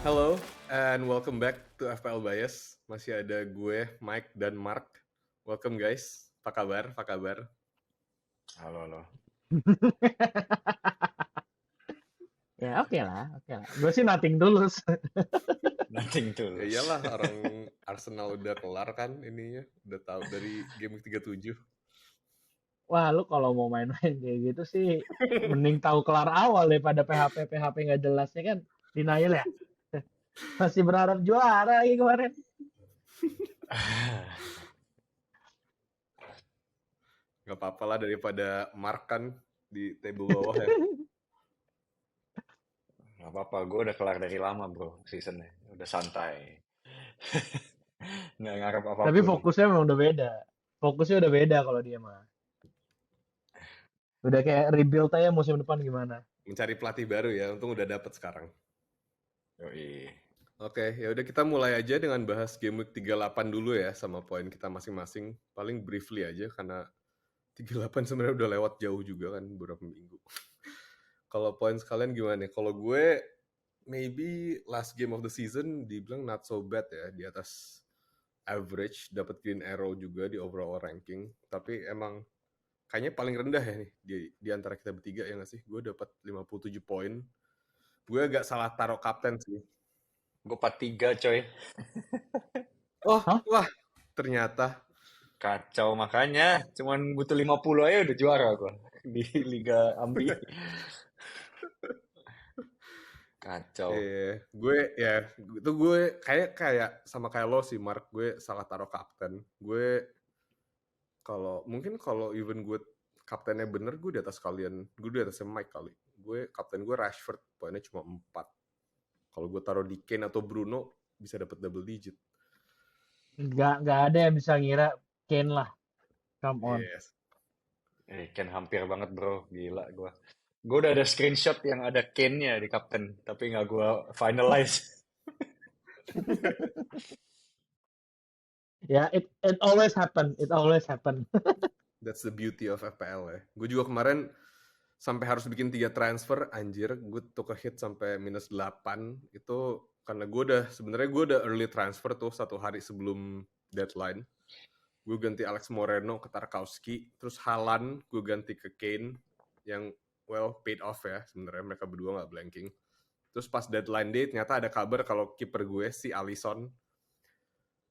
Hello and welcome back to FPL Bias. Masih ada gue, Mike dan Mark. Welcome guys. Apa kabar? Apa kabar? Halo. Ya oke lah. Gue sih nothing tulus. Nothing Ya tulus. iyalah, orang Arsenal udah kelar kan ininya. Udah tahu dari game 37. Wah, lu kalau mau main-main kayak gitu sih mending tahu kelar awal daripada PHP nggak jelasnya kan. Denial ya. Masih berharap juara lagi kemarin. Gak apa-apa lah daripada Mark kan di table bawah ya. Gak apa-apa, gue udah kelar dari lama bro seasonnya. Udah santai. Nggak ngarep apapun. Tapi fokusnya memang udah beda. Fokusnya udah beda kalau dia mah. Udah kayak rebuild aja musim depan gimana. Mencari pelatih baru ya, untung udah dapet sekarang. Yoi. Oke, ya udah kita mulai aja dengan bahas game week 38 dulu ya sama poin kita masing-masing. Paling briefly aja karena 38 sebenarnya udah lewat jauh juga kan beberapa minggu. Kalau poin sekalian gimana? Kalau gue maybe last game of the season dibilang not so bad ya, di atas average, dapat green arrow juga di overall ranking. Tapi emang kayaknya paling rendah ya nih di antara kita bertiga ya nggak sih? Gue dapat 57 poin. Gue agak salah taruh kapten sih. Gue 43 coy. Oh, Hah? wah, ternyata. Kacau makanya. Cuman butuh 50 aja udah juara gue. Di Liga Ambi. Kacau. Gue kayak sama kayak lo sih Mark, gue salah taruh kapten. Gue mungkin kalau even gue kaptennya bener, gue di atas kalian, gue di atasnya Mike kali. Kapten gue Rashford, poinnya cuma 4. Kalau gue taruh di Kane atau Bruno, bisa dapat double digit. Nggak ada yang bisa ngira Kane lah. Come on. Yes. Kane hampir banget bro. Gila gue. Gue udah ada screenshot yang ada Kane-nya di kapten. Tapi nggak gue finalize. Ya, it always happen. It always happen. That's the beauty of FPL ya. Gue juga kemarin sampai harus bikin 3 transfer, anjir, gue took a hit sampai minus 8. Itu karena sebenarnya gue udah early transfer tuh 1 hari sebelum deadline. Gue ganti Alex Moreno ke Tarkowski, terus Haaland gue ganti ke Kane, yang paid off ya, sebenarnya mereka berdua nggak blanking. Terus pas deadline day ternyata ada kabar kalau kiper gue si Alisson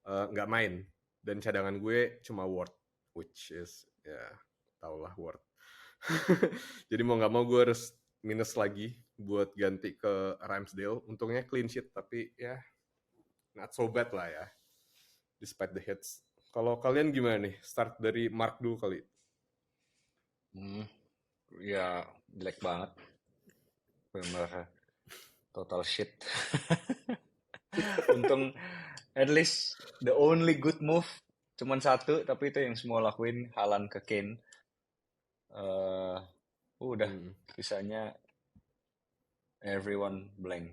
nggak main, dan cadangan gue cuma Ward, which is ya tau lah Ward. Jadi mau nggak mau gue harus minus lagi buat ganti ke Ramsdale. Untungnya clean sheet, tapi ya not so bad lah ya, despite the hits. Kalau kalian gimana nih? Start dari Mark dulu kali. Ya jelek banget. Bener total shit. Untung at least the only good move cuman satu, tapi itu yang semua lakuin, Haaland ke Kane. Udah sisanya everyone blank.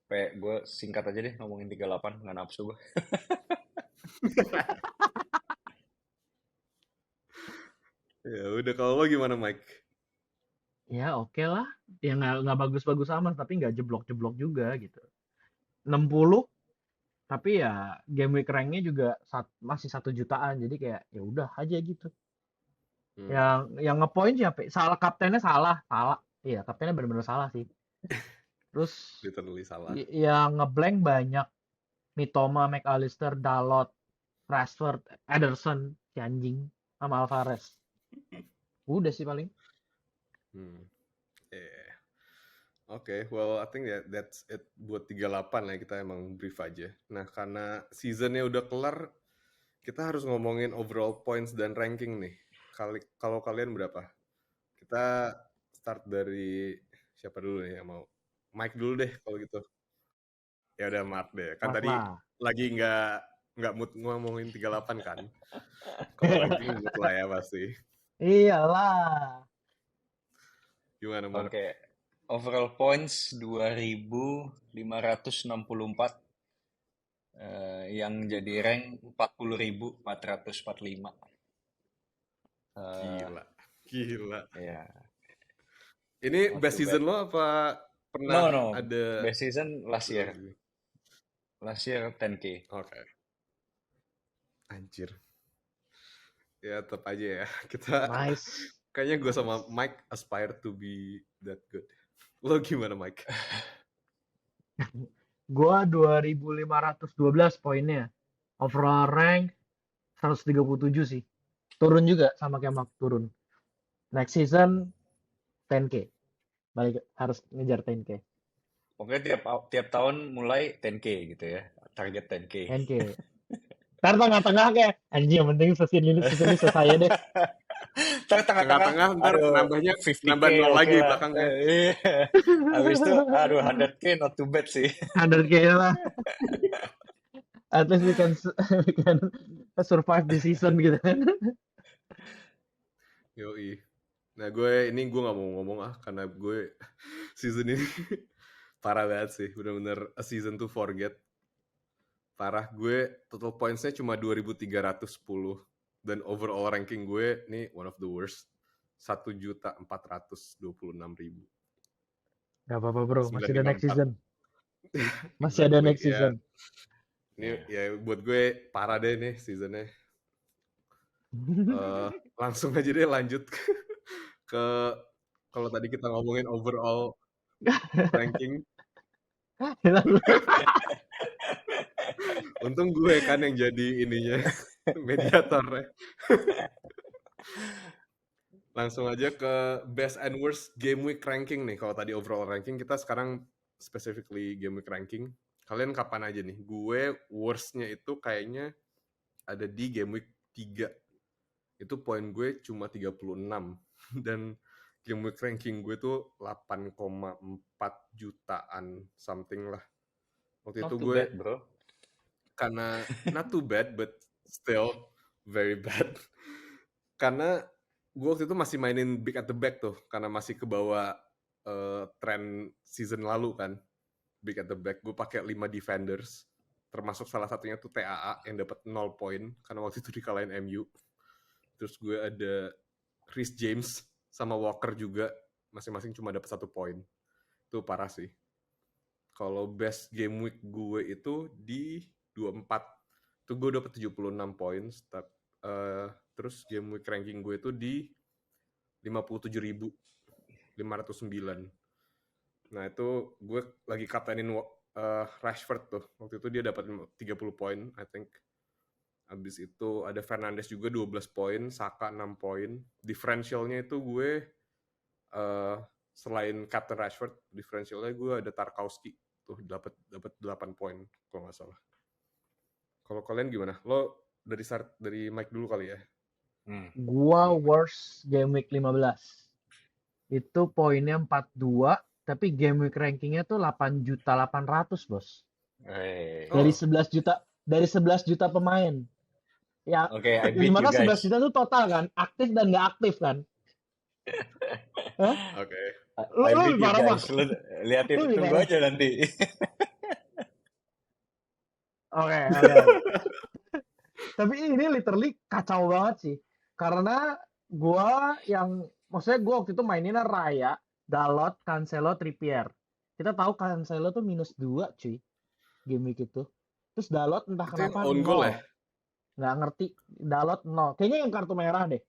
Gue singkat aja deh ngomongin 38, nggak nafsu gue. Ya udah, kalau lo gimana Mike? Ya oke lah. Ya nggak bagus-bagus amat, tapi nggak jeblok-jeblok juga gitu. 60, tapi ya game week ranknya juga masih 1 jutaan, jadi kayak ya udah aja gitu. Yang ngepoint siapa? Salah kaptennya salah. Iya, kaptennya benar-benar salah sih. Terus Literally salah. yang ngeblank banyak. Mitoma, McAllister, Dalot, Rashford, Ederson, si anjing, sama Alvarez. Udah sih paling. Oke, well I think that's it buat 38 lah, kita emang brief aja. Nah, karena seasonnya udah kelar, kita harus ngomongin overall points dan ranking nih. Kalau kalian berapa? Kita start dari siapa dulu nih yang mau? Mike dulu deh kalau gitu. Ya udah Mark deh. Kan Mark tadi lah. lagi nggak mood ngomongin 38 kan. Kalau ranking mood lah ya pasti. Iyalah. Gimana Mark? Oke. Overall points 2.564. Yang jadi rank 40.445. Gila. Ya. Ini best season lo apa pernah No. ada? Best season last year. Last year 10K. Oke. Anjir. Ya tetap aja ya. Kita Nice. kayaknya gue sama Mike aspire to be that good. Lo gimana Mike? Gua 2512 poinnya. Overall rank 137 sih. Turun juga sama kayak Mark, turun. Next season 10K. Balik harus ngejar 10K. Pokoknya tiap tahun mulai 10K gitu ya. Target 10K. 10K. Ntar tengah-tengah kayak anjing yang penting season ini selesai ya deh. Ntar tengah-tengah, Tengah-tengah ntar aduh, nambahnya 50K nambah 0 oke lagi lah. belakangnya. Iya. Habis itu, aduh 100K not too bad sih. 100K lah. At least we can survive the season gitu kan. Yoi. Nah gue nggak mau ngomong karena gue season ini parah banget sih, bener-bener a season to forget. Parah, gue total points-nya cuma 2310 dan overall ranking gue nih one of the worst, 1.426.000. Gak apa-apa bro, masih ada 954. next season. Masih ada next season. Ini ya buat gue parah deh nih seasonnya. Langsung aja deh lanjut ke kalau tadi kita ngomongin overall ranking. Untung gue kan yang jadi ininya mediatornya. Langsung aja ke best and worst game week ranking nih. Kalau tadi overall ranking, kita sekarang specifically game week ranking. Kalian kapan aja nih? Gue worstnya itu kayaknya ada di game week 3. Itu poin gue cuma 36. Dan game week ranking gue tuh 8,4 jutaan something lah. Waktu Not itu too gue bad, bro. karena not too bad but still very bad. Karena gue waktu itu masih mainin big at the back tuh, karena masih kebawa tren season lalu kan. Big at the back, gue pakai 5 defenders, termasuk salah satunya tuh TAA yang dapat 0 poin karena waktu itu dikalahin MU. Terus gue ada Chris James sama Walker juga, masing-masing cuma dapat 1 poin. Itu parah sih. Kalau best game week gue itu di 24, itu gue dapat 76 poin. Terus game week ranking gue itu di 57.509. Nah itu gue lagi kaptenin Rashford tuh. Waktu itu dia dapat 30 poin, I think. Habis itu ada Fernandes juga 12 poin, Saka 6 poin. Differentialnya itu gue selain Captain Rashford, differentialnya gue ada Tarkowski tuh dapat 8 poin kalau nggak salah. Kalau kalian gimana? Lo dari Mike dulu kali ya. Gua worst game week 15. Itu poinnya 42, tapi game week rankingnya tuh 8.800.000 bos. Dari 11 juta pemain. Ya, Oke, I beat you dimana 11 guys. juta tuh total kan, aktif dan nggak aktif kan. Hah? Oke. I Lu beat you parah, guys. Pak. Lu liatin, Lu tunggu parah. aja nanti. Oke. Tapi ini literally kacau banget sih. Karena maksudnya gua waktu itu maininnya Raya, Dalot, Cancelo, Trippier. Kita tahu Cancelo tuh -2 cuy. Game week itu. Terus Dalot entah Itu yang kenapa own goal 0. ya? Nggak ngerti. Dalot 0. Kayaknya yang kartu merah deh.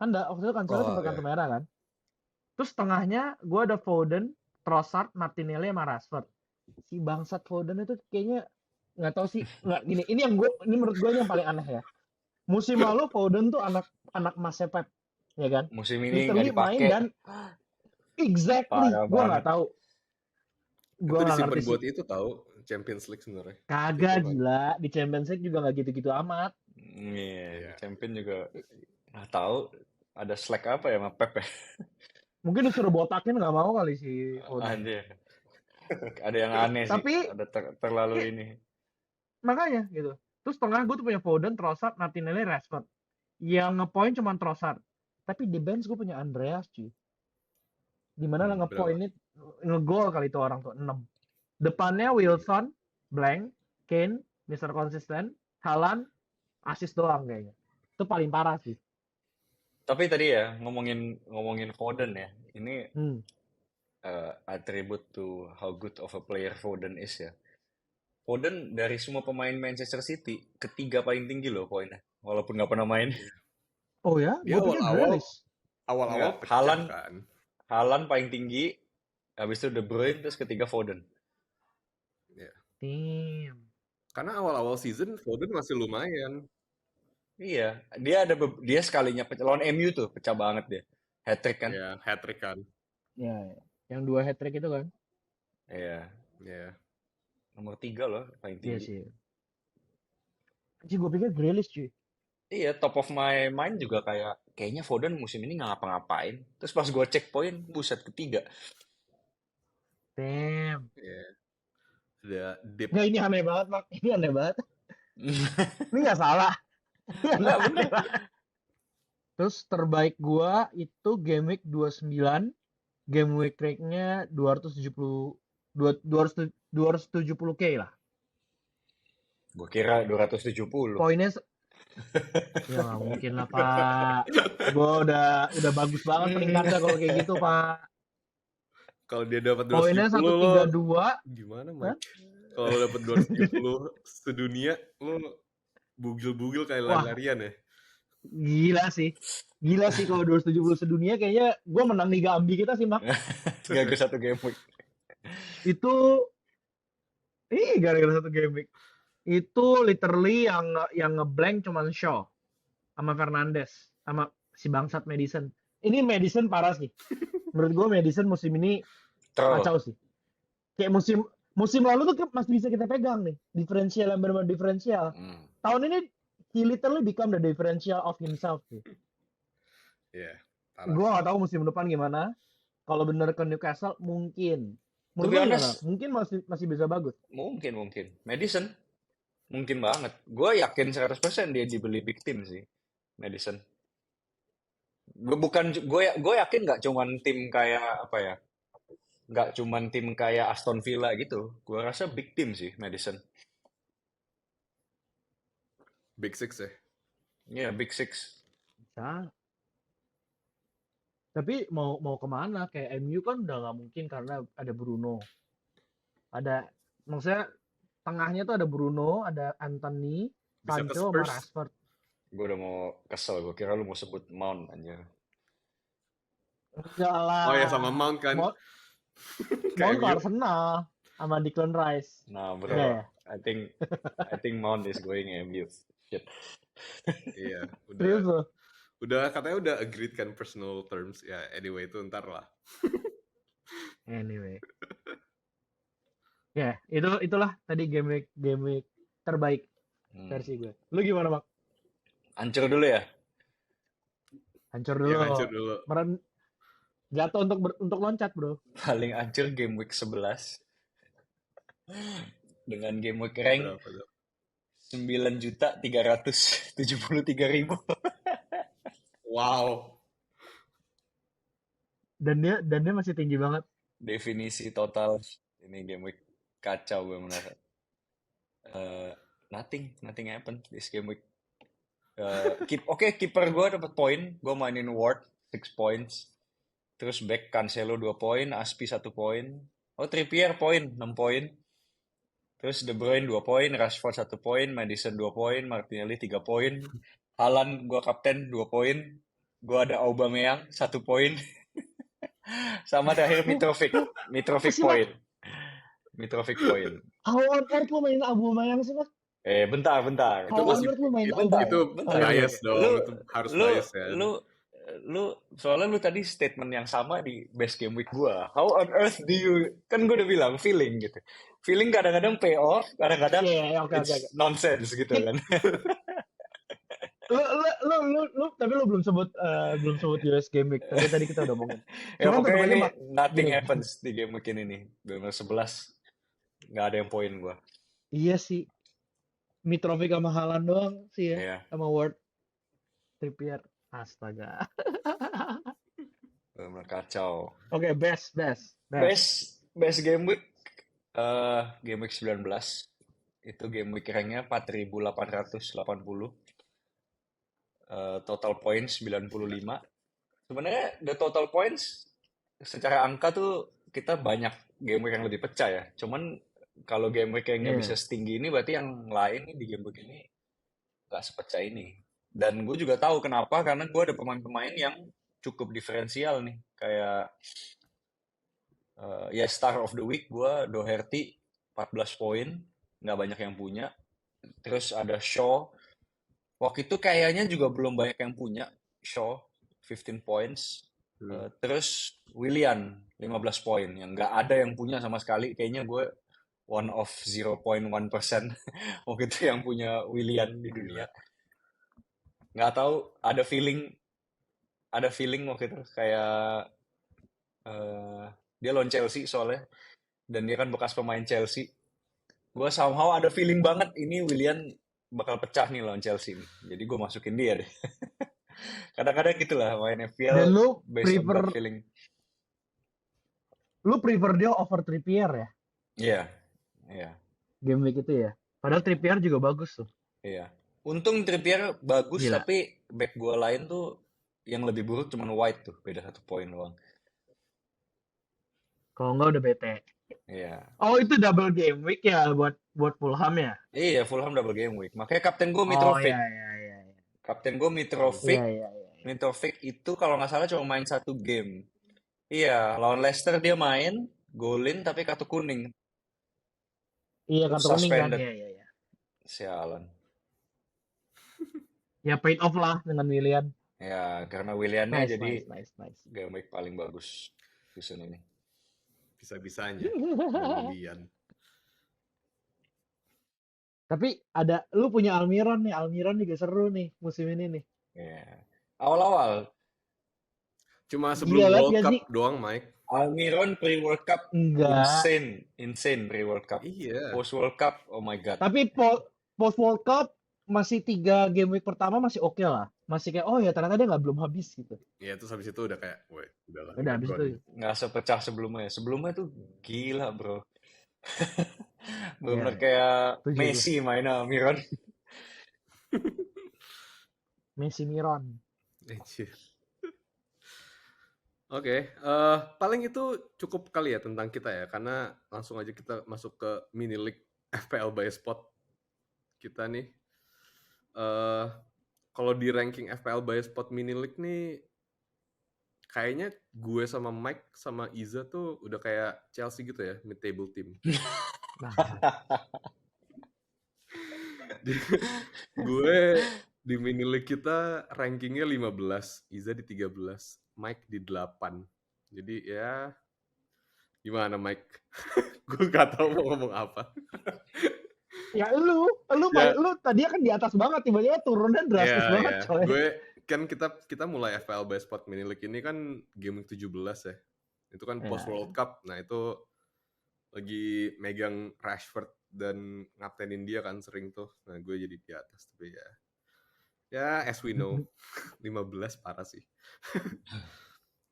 Kan waktu itu Cancelo sempat kartu merah kan. Terus tengahnya gue ada Foden, Trossard, Martinelli sama Rashford. Si bangsat Foden itu kayaknya nggak tahu sih, nggak gini. Ini menurut gue yang paling aneh ya. Musim lalu Foden tuh anak masnya Pep, ya kan? Musim ini nggak Literally main dipakai. dan exactly Parah gue nggak banget. tahu. Gue Itu nggak disimpan ngerti buat sih. itu tahu Champions League sebenarnya. Kagak Gitu kan. gila, di Champions League juga nggak gitu-gitu amat. Iya, champion juga nggak tahu ada slack apa ya sama Pep ya. Mungkin disuruh botakin nggak mau kali si Foden. Anjir. Ada yang aneh sih. Tapi Ada terlalu ini. makanya gitu. Terus tengah gue tuh punya Foden, Trossard, Martinelli, Rashford. Yang ngepoint cuma Trossard. Tapi di bench gue punya Andreas cuy. Dimana lah ngepointnya ngegol kali itu orang tuh 6. Depannya Wilson, blank, Kane, Mr. Consistent, Haaland, assist doang kayaknya. Itu paling parah sih. Tapi tadi ya ngomongin Foden ya. Ini attribute to how good of a player Foden is ya. Foden dari semua pemain Manchester City ketiga paling tinggi loh poinnya, walaupun nggak pernah main. Oh ya, Dia gue pikir awal-awal Grealish. awal-awal Enggak, pecah kan. Haaland paling tinggi, habis itu De Bruyne, terus ketiga Foden. Ya. Damn. Karena awal-awal season Foden masih lumayan. Iya, dia sekalinya lawan MU tuh pecah banget dia. Hat-trick kan? Ya, hat-trick kan. Ya, yang 2 hat trick itu kan. Iya, Ya. nomor 3 loh paling Iya tinggi. sih. Anjing gue pikir Grealish cuy. Iya, top of my mind juga kayaknya Foden musim ini nggak ngapa-ngapain. Terus pas gue cek poin, buset ketiga. Damn. Ya. Ada dip. Nggak, ini aneh banget, Mak. Ini aneh banget. Ini nggak salah. Ini Enggak aneh bener. banget. Terus terbaik gua itu game week 29. Game week rate-nya 270K lah. Gue kira 270. Poinnya ya nggak mungkin lah, Pak. Gua udah bagus banget peringkatnya kalau kayak gitu, Pak. Kalau dia dapat Poinnya 270 lo 132. gimana, Hah? Mike? Kalau lo dapat 270 sedunia lo bugil-bugil kayak Wah, lari-larian ya. gila sih. Gila sih kalau 270 sedunia kayaknya gua menang Liga Ambi kita sih, Mak. Gara-gara satu game week. Itu gara-gara satu game week. Itu literally yang ngeblank cuman Shaw sama Fernandes sama si bangsat Madison. Ini Madison parah sih. Menurut gue Madison musim ini Troll. kacau sih. Kayak musim lalu tuh masih bisa kita pegang nih. Diferensial yang benar-benar diferensial. Tahun ini he literally become the differential of himself sih. Iya, Gue gak tahu musim depan gimana. Kalau bener ke Newcastle mungkin. To Menurut be lu gimana? honest, Mungkin masih bisa bagus. mungkin. Madison, mungkin banget. Gue yakin 100% dia dibeli big team sih, Madison. Gue yakin nggak cuman tim kayak apa ya? Nggak cuman tim kayak Aston Villa gitu. Gue rasa big team sih, Madison. Big Six ya. Iya, Big Six. Bisa. Tapi mau kemana? Kayak MU kan udah nggak mungkin karena ada Bruno. Maksudnya tengahnya tuh ada Bruno, ada Anthony, Bisa ke Sancho, sama Spurs. Rashford. Gue udah mau kesel. Gue kira lu mau sebut Mount aja. Enggak lah. Oh ya, sama Mount kan. Mount Kayak ke MU. Arsenal sama Declan Rice. Nah, bro, Udah ya? I think Mount is going MU. Shit. Iya, Serius loh. udah katanya udah agreed kan personal terms ya. Anyway itu ntar lah. Anyway. Ya, itulah tadi game week terbaik versi gue. Lu gimana, Mak? Hancur dulu ya. Hancur Ya, dulu. hancur dulu. Jatuh untuk loncat, bro. Paling hancur game week 11. Dengan game week rank Berapa tuh? 9.373.000. Wow. Dan dia masih tinggi banget. Definisi total ini game week kacau benar. Nothing happened this game week. Kiper gue dapat poin. Gue mainin Ward 6 points. Terus back Cancelo 2 poin, Aspi 1 poin. Trippier poin 6 poin. Terus De Bruyne 2 poin, Rashford 1 poin, Madison 2 poin, Martinelli 3 poin. Haaland gue kapten 2 poin. Gue ada Aubameyang 1 poin. Sama terakhir Mitrovic poin. Mitrovic poin. How on earth lu main Aubameyang sih, Mas? Bentar. How on earth lu main Aubameyang? Itu bias dong. Itu harus bias ya. Soalnya lu tadi statement yang sama di best game week gua. How on earth do you, kan gua udah bilang feeling gitu. Feeling kadang-kadang pay off, kadang-kadang Okay. nonsense gitu kan. Tapi lu belum sebut US Game Week. Tadi kita udah ngomongin. Ya Cuman pokoknya tetep ini aja, Mak, nothing gini. happens di game week ini nih. Benar 11 nggak ada yang poin gua. Iya sih. Mitrovic sama Haaland doang sih ya. Iya. Sama Ward. Trippier. Astaga. Benar kacau. Oke, best. Best game week. Game week 19 itu game week ranknya 4.880. Total points 95. Sebenarnya the total points secara angka tuh kita banyak game week yang lebih pecah ya. Cuman Kalau game week-nya Iya. bisa setinggi ini, berarti yang lain nih di game week ini nggak sepecah ini. Dan gue juga tahu kenapa, karena gue ada pemain-pemain yang cukup diferensial nih. Kayak ya star of the week gue Doherty 14 poin, nggak banyak yang punya. Terus ada Shaw, waktu itu kayaknya juga belum banyak yang punya Shaw 15 points. Terus Willian 15 poin yang nggak ada yang punya sama sekali. Kayaknya gue one of 0.1% waktu itu yang punya Willian di dunia. Gila. Nggak tahu, ada feeling waktu itu kayak dia lawan Chelsea soalnya, dan dia kan bekas pemain Chelsea. Gue somehow ada feeling banget ini Willian bakal pecah nih lawan Chelsea nih. Jadi gue masukin dia deh. Kadang-kadang gitulah main Dan FPL lu based on prefer gut feeling. dia over Trippier ya Iya, iya, game week itu ya. Padahal Trippier juga bagus tuh. iya. Untung Trippier bagus, Gila. tapi back gue lain tuh yang lebih buruk cuman White tuh, beda 1 poin doang. Kalau enggak udah bete. Iya. Oh, itu double game week ya buat Fulham ya? Iya, Fulham double game week. Makanya kapten gue Oh Mitrovic. iya iya iya. Kapten gue Mitrovic. Iya iya iya. Mitrovic itu kalau nggak salah cuma main 1 game. Iya, lawan Leicester dia main, golin tapi kartu kuning. Iya, Terus kartu kuning kan. suspended. Iya iya iya. Sialan. Ya paid off lah dengan Willian. Ya, karena Williannya Nice jadi nice. game week paling bagus season ini. Bisa-bisanya ada Willian. Tapi lu punya Almiron nih. Almiron juga seru nih musim ini nih. Ya. Awal-awal, Cuma sebelum Gila World banget gak Cup sih? doang, Mike. Almiron pre-World Cup Enggak. insane pre-World Cup. Iya. Post-World Cup, oh my god. Tapi post World Cup masih 3 game week pertama masih oke lah. Masih kayak oh ya ternyata dia belum habis gitu. Ya terus habis itu udah kayak, weh, udahlah. Udah habis gone. itu. Nggak sepecah sebelumnya. Sebelumnya tuh gila, bro. Bener Iya, kayak setuju Messi mainnya Almiron. Messi Miron. Anjir. Oke, paling itu cukup kali ya tentang kita ya, karena langsung aja kita masuk ke mini league FPL by Spot kita nih. Kalau di ranking FPL by Spot mini league nih, kayaknya gue sama Mike sama Iza tuh udah kayak Chelsea gitu ya, mid table team. Nah, Gue di mini league kita rankingnya 15, Iza di 13, Mike di 8. Jadi ya gimana Mike? Gue gak tahu mau ngomong apa. ya lu Ya. lu tadi kan di atas banget tiba-tiba turunnya drastis banget coy. Gue kan kita mulai FPL by Spot mini league ini kan game 17 ya. Itu kan post World Cup. Nah, itu lagi megang Rashford dan ngaptenin dia kan sering tuh. Nah, gue jadi di atas tapi ya as we know 15 parah sih.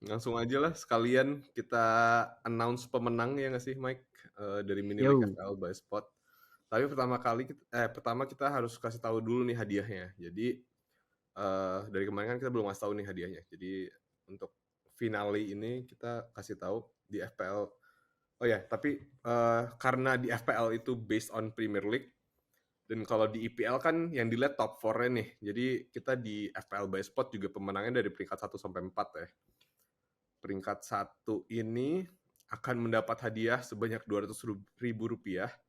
Langsung aja lah sekalian kita announce pemenang ya nggak sih Mike dari mini league FPL by Spot. Tapi pertama kita harus kasih tahu dulu nih hadiahnya. Jadi dari kemarin kan kita belum kasih tahu nih hadiahnya. Jadi untuk finale ini kita kasih tahu di FPL. Oh ya, tapi karena di FPL itu based on Premier League dan kalau di IPL kan yang dilihat top 4-nya nih. Jadi kita di FPL by Spot juga pemenangnya dari peringkat 1 sampai 4 ya. Peringkat 1 ini akan mendapat hadiah sebanyak Rp200.000.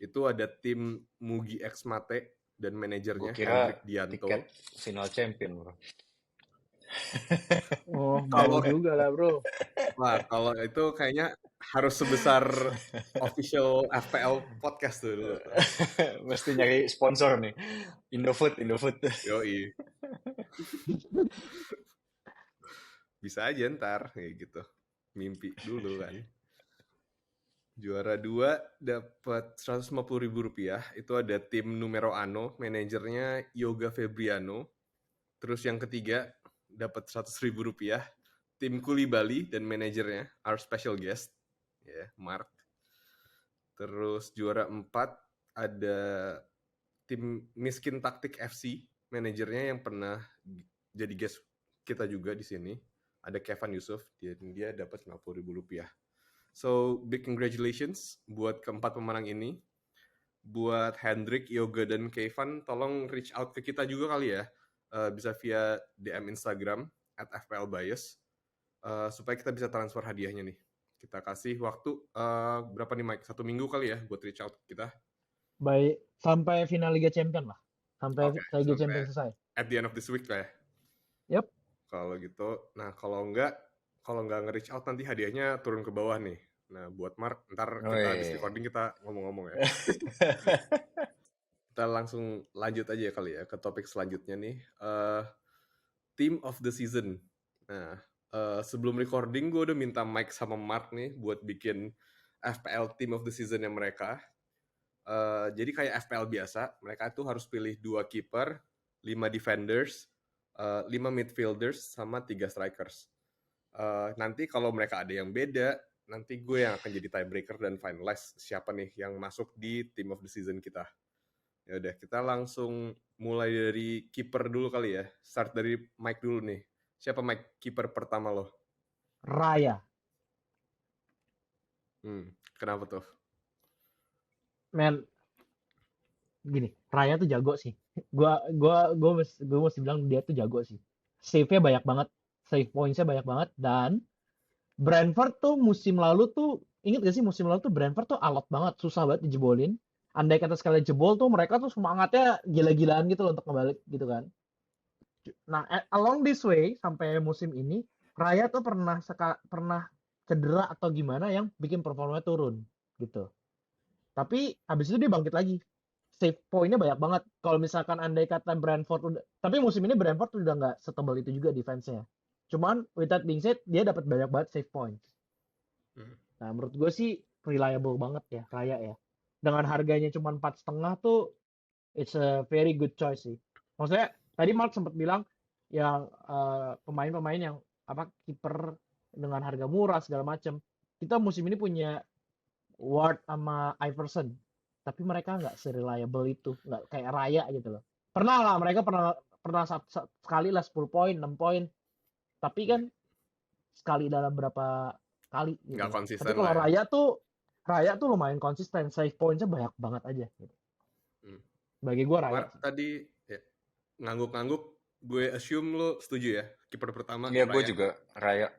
Itu ada tim Mugi X Mate dan manajernya Hendrik Dianto. Tiket final champion, bro. Oh, mau juga lah, bro. Wah, kalau itu kayaknya harus sebesar official FPL podcast tuh dulu. Mesti nyari sponsor nih. Indofood. Yoi. Bisa aja ntar kayak gitu. Mimpi dulu kan. Juara 2 dapat Rp150.000. Itu ada tim Numero Ano, manajernya Yoga Febriano. Terus yang ketiga dapat Rp100.000. Tim Koulibaly dan manajernya our special guest, Mark. Terus juara 4 ada tim Miskin Taktik FC, manajernya yang pernah jadi guest kita juga di sini. Ada Kevin Yusuf, dia dapat Rp50.000. So, big congratulations buat keempat pemenang ini. Buat Hendrik, Yoga, dan Kevin, tolong reach out ke kita juga kali ya. Bisa via DM Instagram @fplbias supaya kita bisa transfer hadiahnya nih. Kita kasih waktu berapa nih Mike? 1 minggu kali ya buat reach out ke kita. Baik, sampai final Liga Champion lah. Sampai Oke, Liga sampai Champion selesai. at the end of this week lah ya. Yep. Kalau gitu, nah kalau nggak nge-reach out nanti hadiahnya turun ke bawah nih. Nah buat Mark, ntar kita habis Wih. recording kita ngomong-ngomong ya. Kita langsung lanjut aja kali ya ke topik selanjutnya nih. Team of the season. Nah, sebelum recording gue udah minta Mike sama Mark nih buat bikin FPL team of the season yang mereka. Jadi kayak FPL biasa, mereka tuh harus pilih 2 kiper, 5 defenders, 5 midfielders, sama 3 strikers. Nanti kalau mereka ada yang beda, nanti gue yang akan jadi tiebreaker dan finalize siapa nih yang masuk di team of the season kita. Ya udah, kita langsung mulai dari kiper dulu kali ya. Start dari Mike dulu nih. Siapa Mike kiper pertama lo? Raya. Kenapa tuh? Men, gini, Raya tuh jago sih. Gua mesti bilang dia tuh jago sih. Save-nya banyak banget, save points-nya banyak banget, dan Brentford tuh musim lalu tuh, inget gak sih musim lalu tuh Brentford tuh alot banget, susah banget dijebolin. Andai kata sekali jebol tuh mereka tuh semangatnya gila-gilaan gitu loh untuk kembali gitu kan. Nah, along this way sampai musim ini, Raya tuh pernah cedera atau gimana yang bikin performanya turun gitu. Tapi habis itu dia bangkit lagi. Save point-nya banyak banget. Kalau misalkan andai kata Brentford udah, tapi musim ini Brentford udah nggak setebal itu juga defense-nya. Cuman with that being said, dia dapat banyak banget save points. Nah, menurut gue sih reliable banget ya Raya ya. Dengan harganya cuma 4,5 tuh it's a very good choice sih. Maksudnya tadi Mark sempat bilang yang pemain-pemain yang kiper dengan harga murah segala macam. Kita musim ini punya Ward sama Iverson, tapi mereka nggak se-reliable itu, nggak kayak Raya gitu loh. Pernah lah mereka pernah sekali lah 10 poin, 6 poin. Tapi kan sekali dalam berapa kali gitu. Nggak konsisten Tapi kalau lah ya. Raya tuh lumayan konsisten, save points-nya banyak banget aja gitu. Bagi gue Raya. Mark tadi ya, ngangguk-ngangguk, gue assume lo setuju ya, kiper pertama. Iya, gue juga Raya.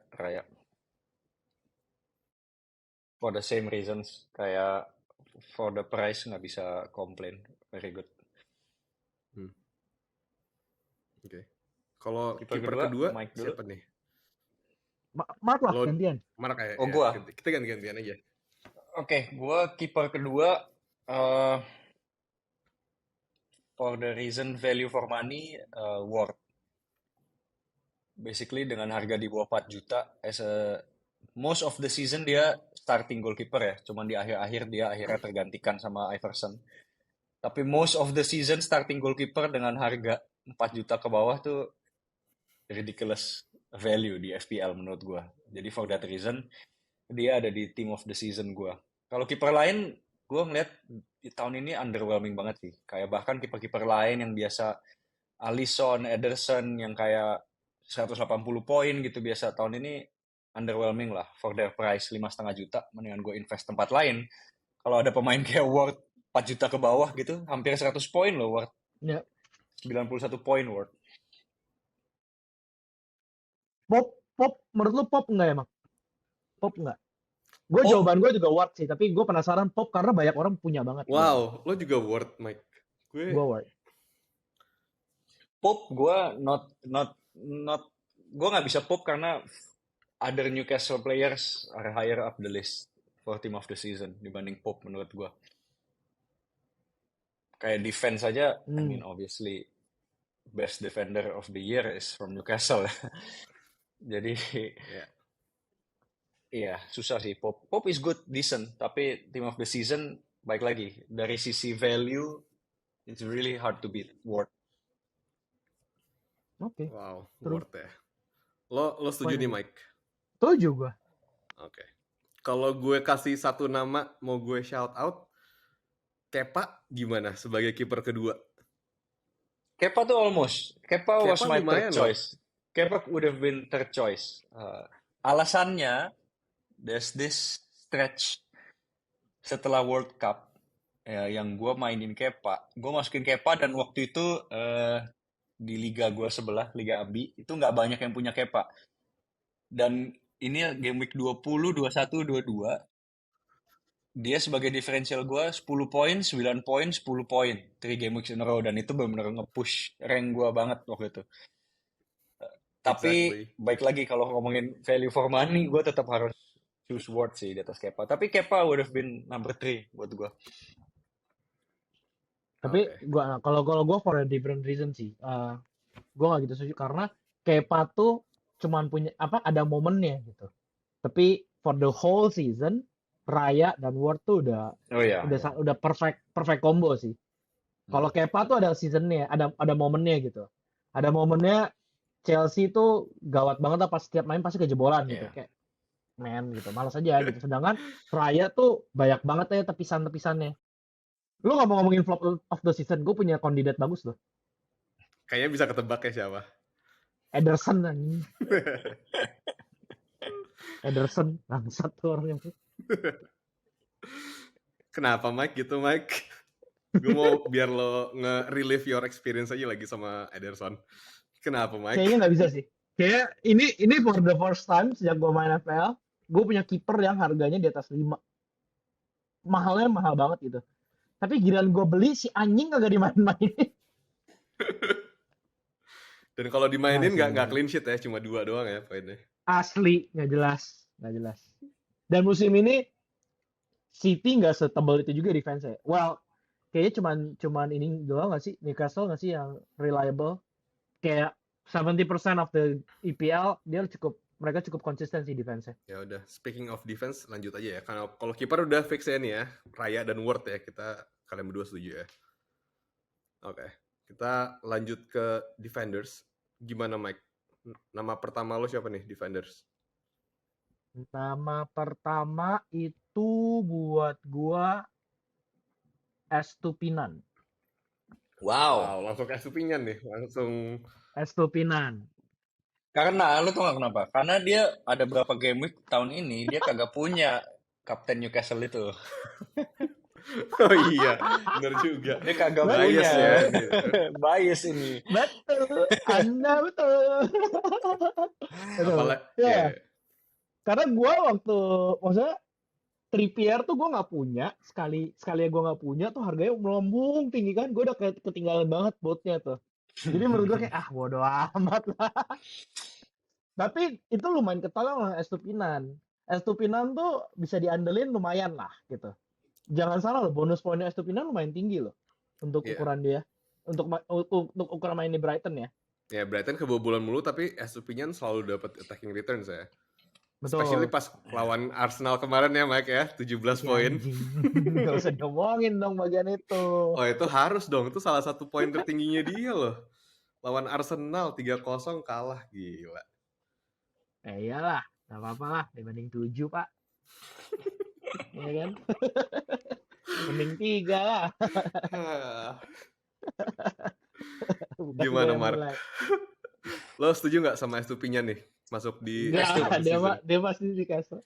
For the same reasons, kayak for the price nggak bisa komplain, very good. Oke. Kalau Kiper kiper kedua, kedua Mike dulu. siapa nih? Mark lah gantian. Mark kayak. Oh, gua. Kita ganti-gantian aja. Oke, gua kiper kedua for the reason value for money, Ward. Basically dengan harga di bawah 4 juta, most of the season dia starting goalkeeper ya, cuman di akhir-akhir dia akhirnya tergantikan sama Iverson. Tapi most of the season starting goalkeeper dengan harga 4 juta ke bawah tuh ridiculous value di FPL menurut gua. Jadi for that reason dia ada di team of the season gua. Kalau kiper lain gua ngeliat di tahun ini underwhelming banget sih. Kayak bahkan kiper-kiper lain yang biasa Alisson, Ederson yang kayak 180 poin gitu biasa, tahun ini underwhelming lah for their price 5,5 juta. Mendingan gue invest tempat lain. Kalau ada pemain kayak Ward 4 juta ke bawah gitu, hampir 100 poin loh Ward. Ya. 91 poin Ward. Pop, menurut lu Pop enggak emang? Pop enggak? Jawaban gue juga Ward sih, tapi gue penasaran Pop karena banyak orang punya banget. Wow, lo juga Ward, Mike. Gue Ward. Pop gue gue nggak bisa Pop karena other Newcastle players are higher up the list for team of the season dibanding Pop menurut gue. Kayak defense aja, I mean obviously best defender of the year is from Newcastle. Jadi iya susah sih Pop. Pop is good, decent, tapi team of the season baik lagi dari sisi value it's really hard to beat Ward. Oke. Wow, Ward ya. Lo setuju nih Mike? Setuju gue. Oke. Kalau gue kasih satu nama mau gue shout out, Kepa gimana sebagai kiper kedua? Kepa tuh almost. Kepa was my third choice. Kepa would have been third choice. Alasannya, there's this stretch setelah World Cup ya, yang gue mainin Kepa. Gue masukin Kepa dan waktu itu di liga gue sebelah, Liga Abi, itu nggak banyak yang punya Kepa. Dan ini game week 20, 21, 22. Dia sebagai differential gue 10 poin, 9 poin, 10 poin. 3 game weeks in a row. Dan itu benar-benar nge-push rank gue banget waktu itu. Tapi Exactly. baik lagi kalau ngomongin value for money, gue tetap harus choose Ward sih di atas Kepa. Tapi Kepa would have been number 3 buat gue. Tapi Oke. kalau gue for a different reason sih. Gue gak gitu setuju karena Kepa tuh cuman punya ada momennya gitu. Tapi for the whole season Raya dan Ward tuh udah Oh iya. udah perfect combo sih. Kalau Kepa tuh ada seasonnya, ada momennya gitu. Ada momennya Chelsea tuh gawat banget lah pas setiap main pasti kejebolan gitu. Iya. Kayak gitu. Malas aja gitu. Sedangkan Raya tuh banyak banget ya tepisan-tepisannya. Lu nggak mau ngomongin flop of the season, gue punya kandidat bagus loh. Kayaknya bisa ketebak ya siapa. Ederson anjing. Ederson bangsat tuh orangnya. Kenapa Mike gitu Mike? Gue mau biar lo nge-relive your experience aja lagi sama Ederson. Kenapa Mike? Kayaknya nggak bisa sih. Kayak ini for the first time sejak gue main FPL, gue punya kiper yang harganya di atas 5. Mahalnya mahal banget gitu. Tapi giliran gue beli si anjing kagak dimain-mainin. Dan kalau dimainin Nah, nggak clean sheet ya, cuma 2 doang ya poinnya. Asli nggak jelas. Dan musim ini City nggak setebal itu juga defense-nya. Well, kayaknya cuman ini doang nggak sih, Newcastle nggak sih yang reliable. Kayak 70% of the EPL mereka cukup konsisten sih defense-nya. Ya udah, speaking of defense lanjut aja ya. Karena kalau kiper udah fix ya nih ya, Raya dan Ward ya. Kalian berdua setuju ya. Oke. Kita lanjut ke defenders. Gimana Mike? Nama pertama lo siapa nih defenders? Nama pertama itu buat gua Estupinan. Wow. Langsung ke Estupinian nih. Langsung. Estupinan. Karena lu tau gak kenapa? Karena dia ada berapa game week tahun ini dia kagak punya Kapten Newcastle itu. Oh iya, bener juga. Dia kagak Bias punya. ya. Bias ini. Betul. Anda betul. Apalagi. Ya. Yeah. Karena gua maksudnya Trippier tuh gue nggak punya, sekali gue nggak punya tuh harganya melambung tinggi kan, gue udah ketinggalan banget botnya tuh. Jadi menurut gue kayak bodo amat lah. Tapi itu lumayan ketolong sama Estupinan. Estupinan tuh bisa diandelin lumayan lah gitu. Jangan salah loh, bonus poinnya Estupinan lumayan tinggi loh untuk ukuran dia. Untuk ukuran main di Brighton ya. Ya Brighton kebobolan mulu tapi Estupinian selalu dapat attacking returns ya. Betul. Especially pas lawan Arsenal kemarin ya Mike ya, 17 poin. Gak usah ngomongin dong bagian itu. Oh itu harus dong, itu salah satu poin tertingginya dia loh. Lawan Arsenal 3-0 kalah, gila. Iyalah, gak apa-apa lah, dibanding 7 pak. Iya kan? Mending 3 lah. Gimana Mark? Lo setuju gak sama Estupinian nih? Masuk di dia pasti dikasih.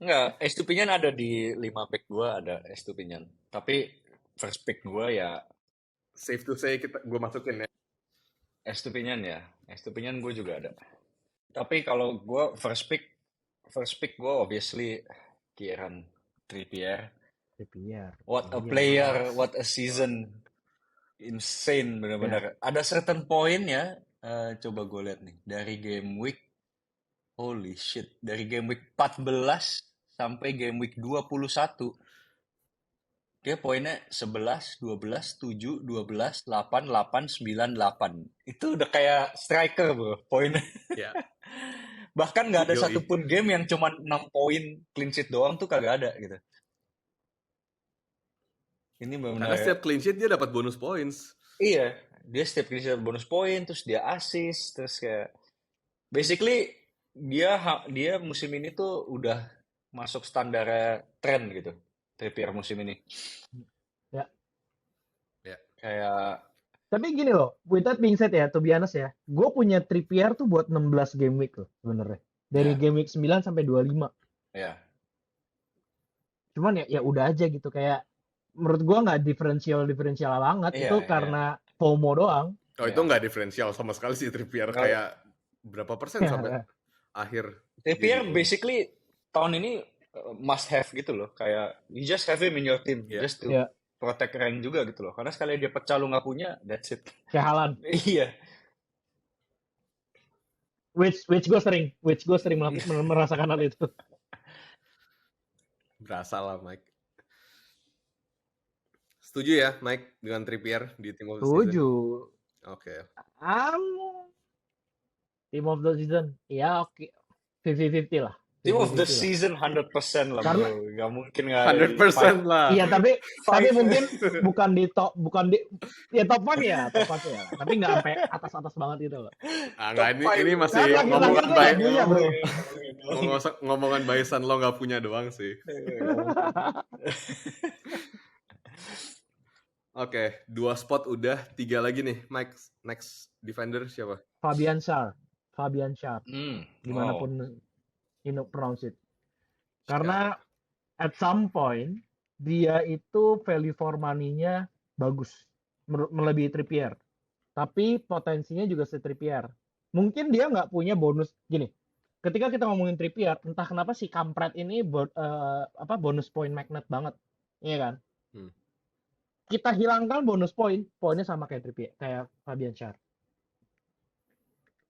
Enggak, Estupinian ada di 5 back gue, ada Estupinian. Tapi first pick gue ya safe to say gue masukin ya. Estupinian ya. Estupinian gue juga ada. Tapi kalau gue first pick gue obviously Kieran Trippier. What a player, what a season. Insane benar-benar. Ada certain point ya. Coba gue lihat nih dari game week. Holy shit, dari game week 14 sampai game week 21 dia poinnya 11, 12, 7, 12, 8, 8, 9, 8. Itu udah kayak striker bro, poinnya. Yeah. Bahkan nggak ada satupun game yang cuma 6 poin clean sheet doang tuh kagak ada gitu. Ini benar-benar. Karena setiap clean sheet dia dapat bonus points. Iya, dia setiap clean sheet dapat bonus poin, terus dia assist, terus kayak basically dia musim ini tuh udah masuk standar tren gitu. Trippier musim ini. Ya. Kayak. Tapi gini loh, with that being said ya, to be honest ya, gue punya Trippier tuh buat 16 game week loh sebenarnya. Dari game week 9 sampai 25. Ya. Cuman ya udah aja gitu, kayak menurut gua nggak diferensial banget, Iya, itu iya, karena FOMO doang. Oh itu iya. nggak diferensial sama sekali sih Trippier, Nggak, kayak berapa persen sampai akhir Trippier jadi ini. basically tahun ini must have gitu loh. Kayak you just have him in your team Ya, just to Ya, protect rank juga gitu loh. Karena sekali dia pecah lu nggak punya, that's it. kayak Haaland. Iya. Which gue sering merasakan hal itu. berasa lah Mike. Setuju ya Mike dengan Trippier di Team of the Season? Setuju. Oke. Team of the season, ya oke, 50-50 lah. Team of the 50-50 lah. season 100% lah Karena bro. Gak mungkin nggak 100% lah. iya, tapi five. mungkin bukan di ya top 1 ya, tapi nggak sampai atas banget gitu loh. Nggak, ini masih Karena ngomongan laki-laki baik. nggak punya, bro. Ngomongan baisan lo nggak punya doang sih. Oke, 2 spot udah, 3 lagi nih. Mike, next defender siapa? Fabian Schär. Gimana Wow. pun pronounce it. Karena at some point dia itu value for money-nya bagus, melebihi Trippier. Tapi potensinya juga Trippier. Mungkin dia nggak punya bonus gini. Ketika kita ngomongin Trippier, entah kenapa si kampret ini bonus point magnet banget, iya kan? Kita hilangkan bonus poinnya sama kayak Trippier, kayak Fabian Schär.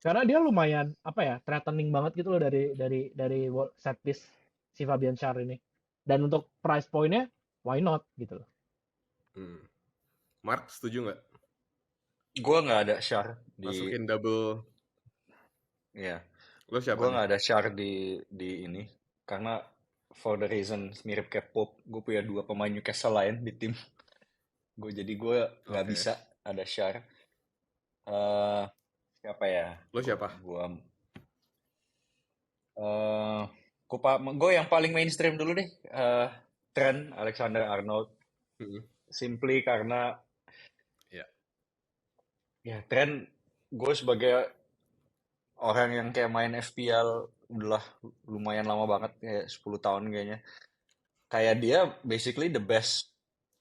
Karena dia lumayan threatening banget gitu loh dari set piece si Fabian Schär ini. Dan untuk price point-nya, why not gitu loh. Mark, setuju nggak? Gue nggak ada Schär di... Masukin double. Iya. Lo siapa? Gue nggak ada Schär di ini. Karena for the reason mirip kayak Pope, gue punya 2 pemain Newcastle lain di tim. Jadi gue nggak bisa ada Schär. Siapa ya? Lo siapa? Gue yang paling mainstream dulu deh. Trent Alexander-Arnold. Simply karena ya Trent, gue sebagai orang yang kayak main FPL udah lumayan lama banget, kayak 10 tahun kayaknya. Kayak dia basically the best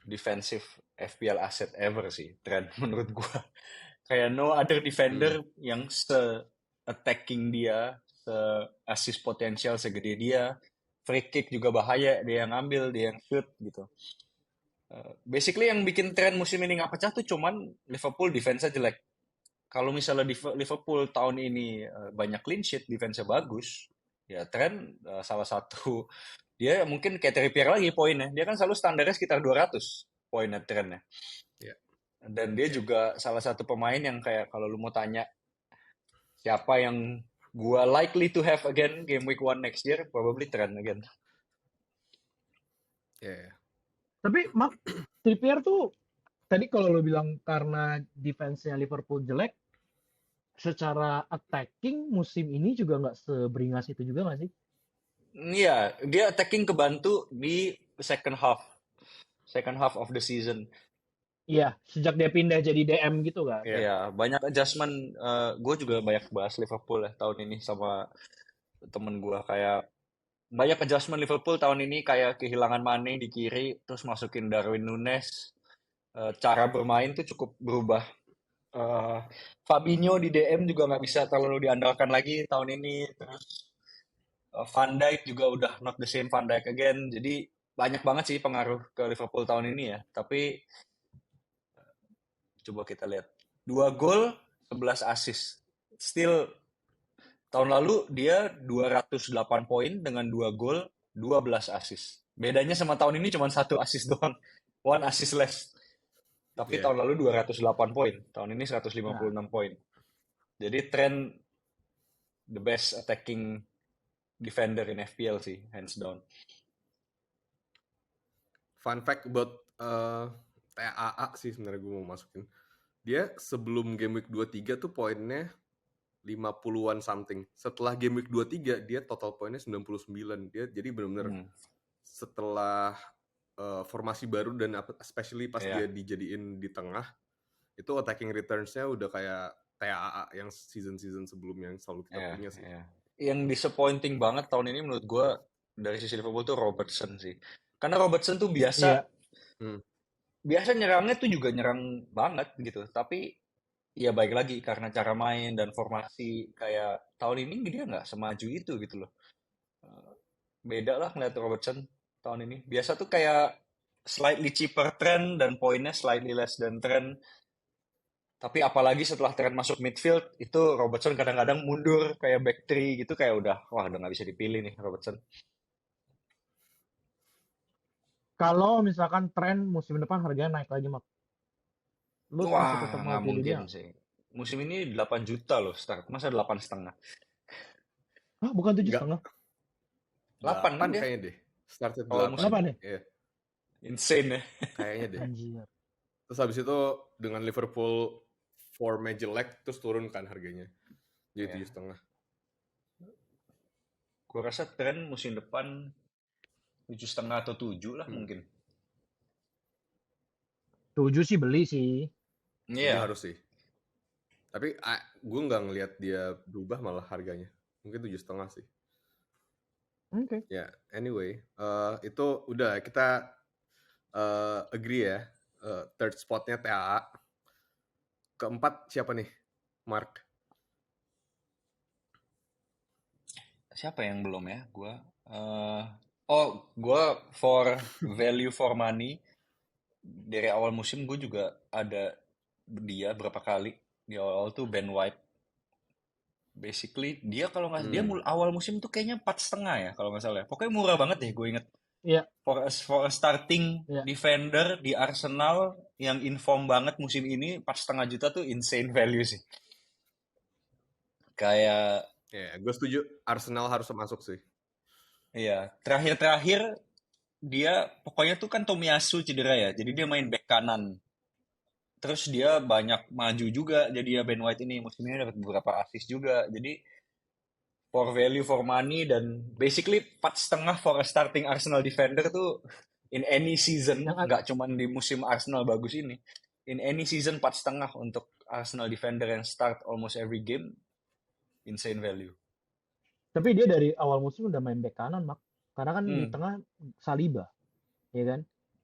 defensive FPL asset ever sih, Trent menurut gue. Kayak no other defender yang se-attacking dia, se-assist potensial segede dia. Free kick juga bahaya, dia yang ambil, dia yang shoot gitu. Basically yang bikin Trent musim ini nggak pecah tuh cuman Liverpool defense-nya jelek. Kalau misalnya Liverpool tahun ini banyak clean sheet, defense-nya bagus, ya Trent salah satu, dia mungkin kayak Trippier lagi poinnya. Dia kan selalu standarnya sekitar 200 poinnya Trent-nya. Dan dia juga salah satu pemain yang kayak kalau lu mau tanya siapa yang gua likely to have again game week 1 next year, probably Trent again. Tapi Trippier tuh tadi kalau lu bilang karena defense-nya Liverpool jelek, secara attacking musim ini juga nggak seberingas itu juga nggak sih? Iya, dia attacking kebantu di second half of the season. Iya, sejak dia pindah jadi DM gitu kan. Iya, banyak adjustment. Gue juga banyak bahas Liverpool ya tahun ini sama temen gue, kayak banyak adjustment Liverpool tahun ini, kayak kehilangan Mane di kiri, terus masukin Darwin Nunes. Cara bermain tuh cukup berubah. Fabinho di DM juga nggak bisa terlalu diandalkan lagi tahun ini. Terus Van Dijk juga udah not the same Van Dijk again. Jadi banyak banget sih pengaruh ke Liverpool tahun ini ya. Tapi coba kita lihat. 2 gol, 11 assist. Still, tahun lalu dia 208 poin dengan 2 gol, 12 assist. Bedanya sama tahun ini cuma 1 assist doang. 1 assist less. Tapi tahun lalu 208 poin. Tahun ini 156 poin. Jadi Trent the best attacking defender in FPL sih, hands down. Fun fact about TAA sih sebenarnya gue mau masukin. Dia sebelum game week 23 tuh poinnya 50-an something. Setelah game week 23 dia total poinnya 99. Dia jadi benar-benar setelah formasi baru dan especially pas dia dijadiin di tengah, itu attacking returns-nya udah kayak TAA yang season-season sebelumnya yang selalu kita punya sih. Yang disappointing banget tahun ini menurut gue dari sisi Liverpool tuh Robertson sih. Karena Robertson tuh biasa Iya. Hmm. biasa nyerangnya tuh juga nyerang banget gitu. Tapi ya baik lagi karena cara main dan formasi kayak tahun ini dia nggak semaju itu gitu loh. Beda lah ngeliat Robertson tahun ini. Biasa tuh kayak slightly cheaper trend dan poinnya slightly less than trend. Tapi apalagi setelah trend masuk midfield, itu Robertson kadang-kadang mundur kayak back three gitu kayak wah udah nggak bisa dipilih nih Robertson. Kalau misalkan tren musim depan harganya naik lagi, Mak. Lu masih tetap Wah, mau nggak pilih mungkin dia nggak? sih. Musim ini 8 juta loh start. Masa 8,5? Hah, bukan tujuh Nggak, setengah? 8 kan 8 dia kayaknya deh. Started awal 8. musim. 8 ya? Iya, Insane ya. kayaknya deh. Anjir. Terus habis itu dengan Liverpool formnya jelek, terus turun kan harganya. Jadi Iya. 7,5. Gue rasa tren musim depan 7,5 atau 7 lah mungkin. 7 sih beli sih. Itu Iya. harus sih. Tapi gue nggak ngelihat dia berubah malah harganya. Mungkin 7,5 sih. Oke. Ya, anyway, itu udah kita agree ya. Third spotnya TAA. Keempat siapa nih? Mark. Siapa yang belum ya? Gue for value for money dari awal musim gue juga ada dia berapa kali di awal tuh Ben White. Basically dia kalau nggak dia awal musim tuh kayaknya 4,5 ya kalau nggak salah. Pokoknya murah banget deh gue inget. Iya. For a starting Iya. defender di Arsenal yang inform banget musim ini 4,5 juta tuh insane value sih. Kayak Ya, gue setuju. Arsenal harus masuk sih. iya, terakhir-terakhir dia pokoknya tuh kan Tomiyasu cedera ya. Jadi dia main back kanan. Terus dia banyak maju juga. Jadi ya Ben White ini musim ini dapat beberapa assist juga. Jadi for value for money dan basically 4,5 for a starting Arsenal defender tuh in any season, Yang nggak cuman di musim Arsenal bagus ini. In any season 4,5 untuk Arsenal defender yang start almost every game, insane value. Tapi dia dari awal musim udah main back kanan, Mak. Karena kan di Hmm. tengah Saliba, ya kan?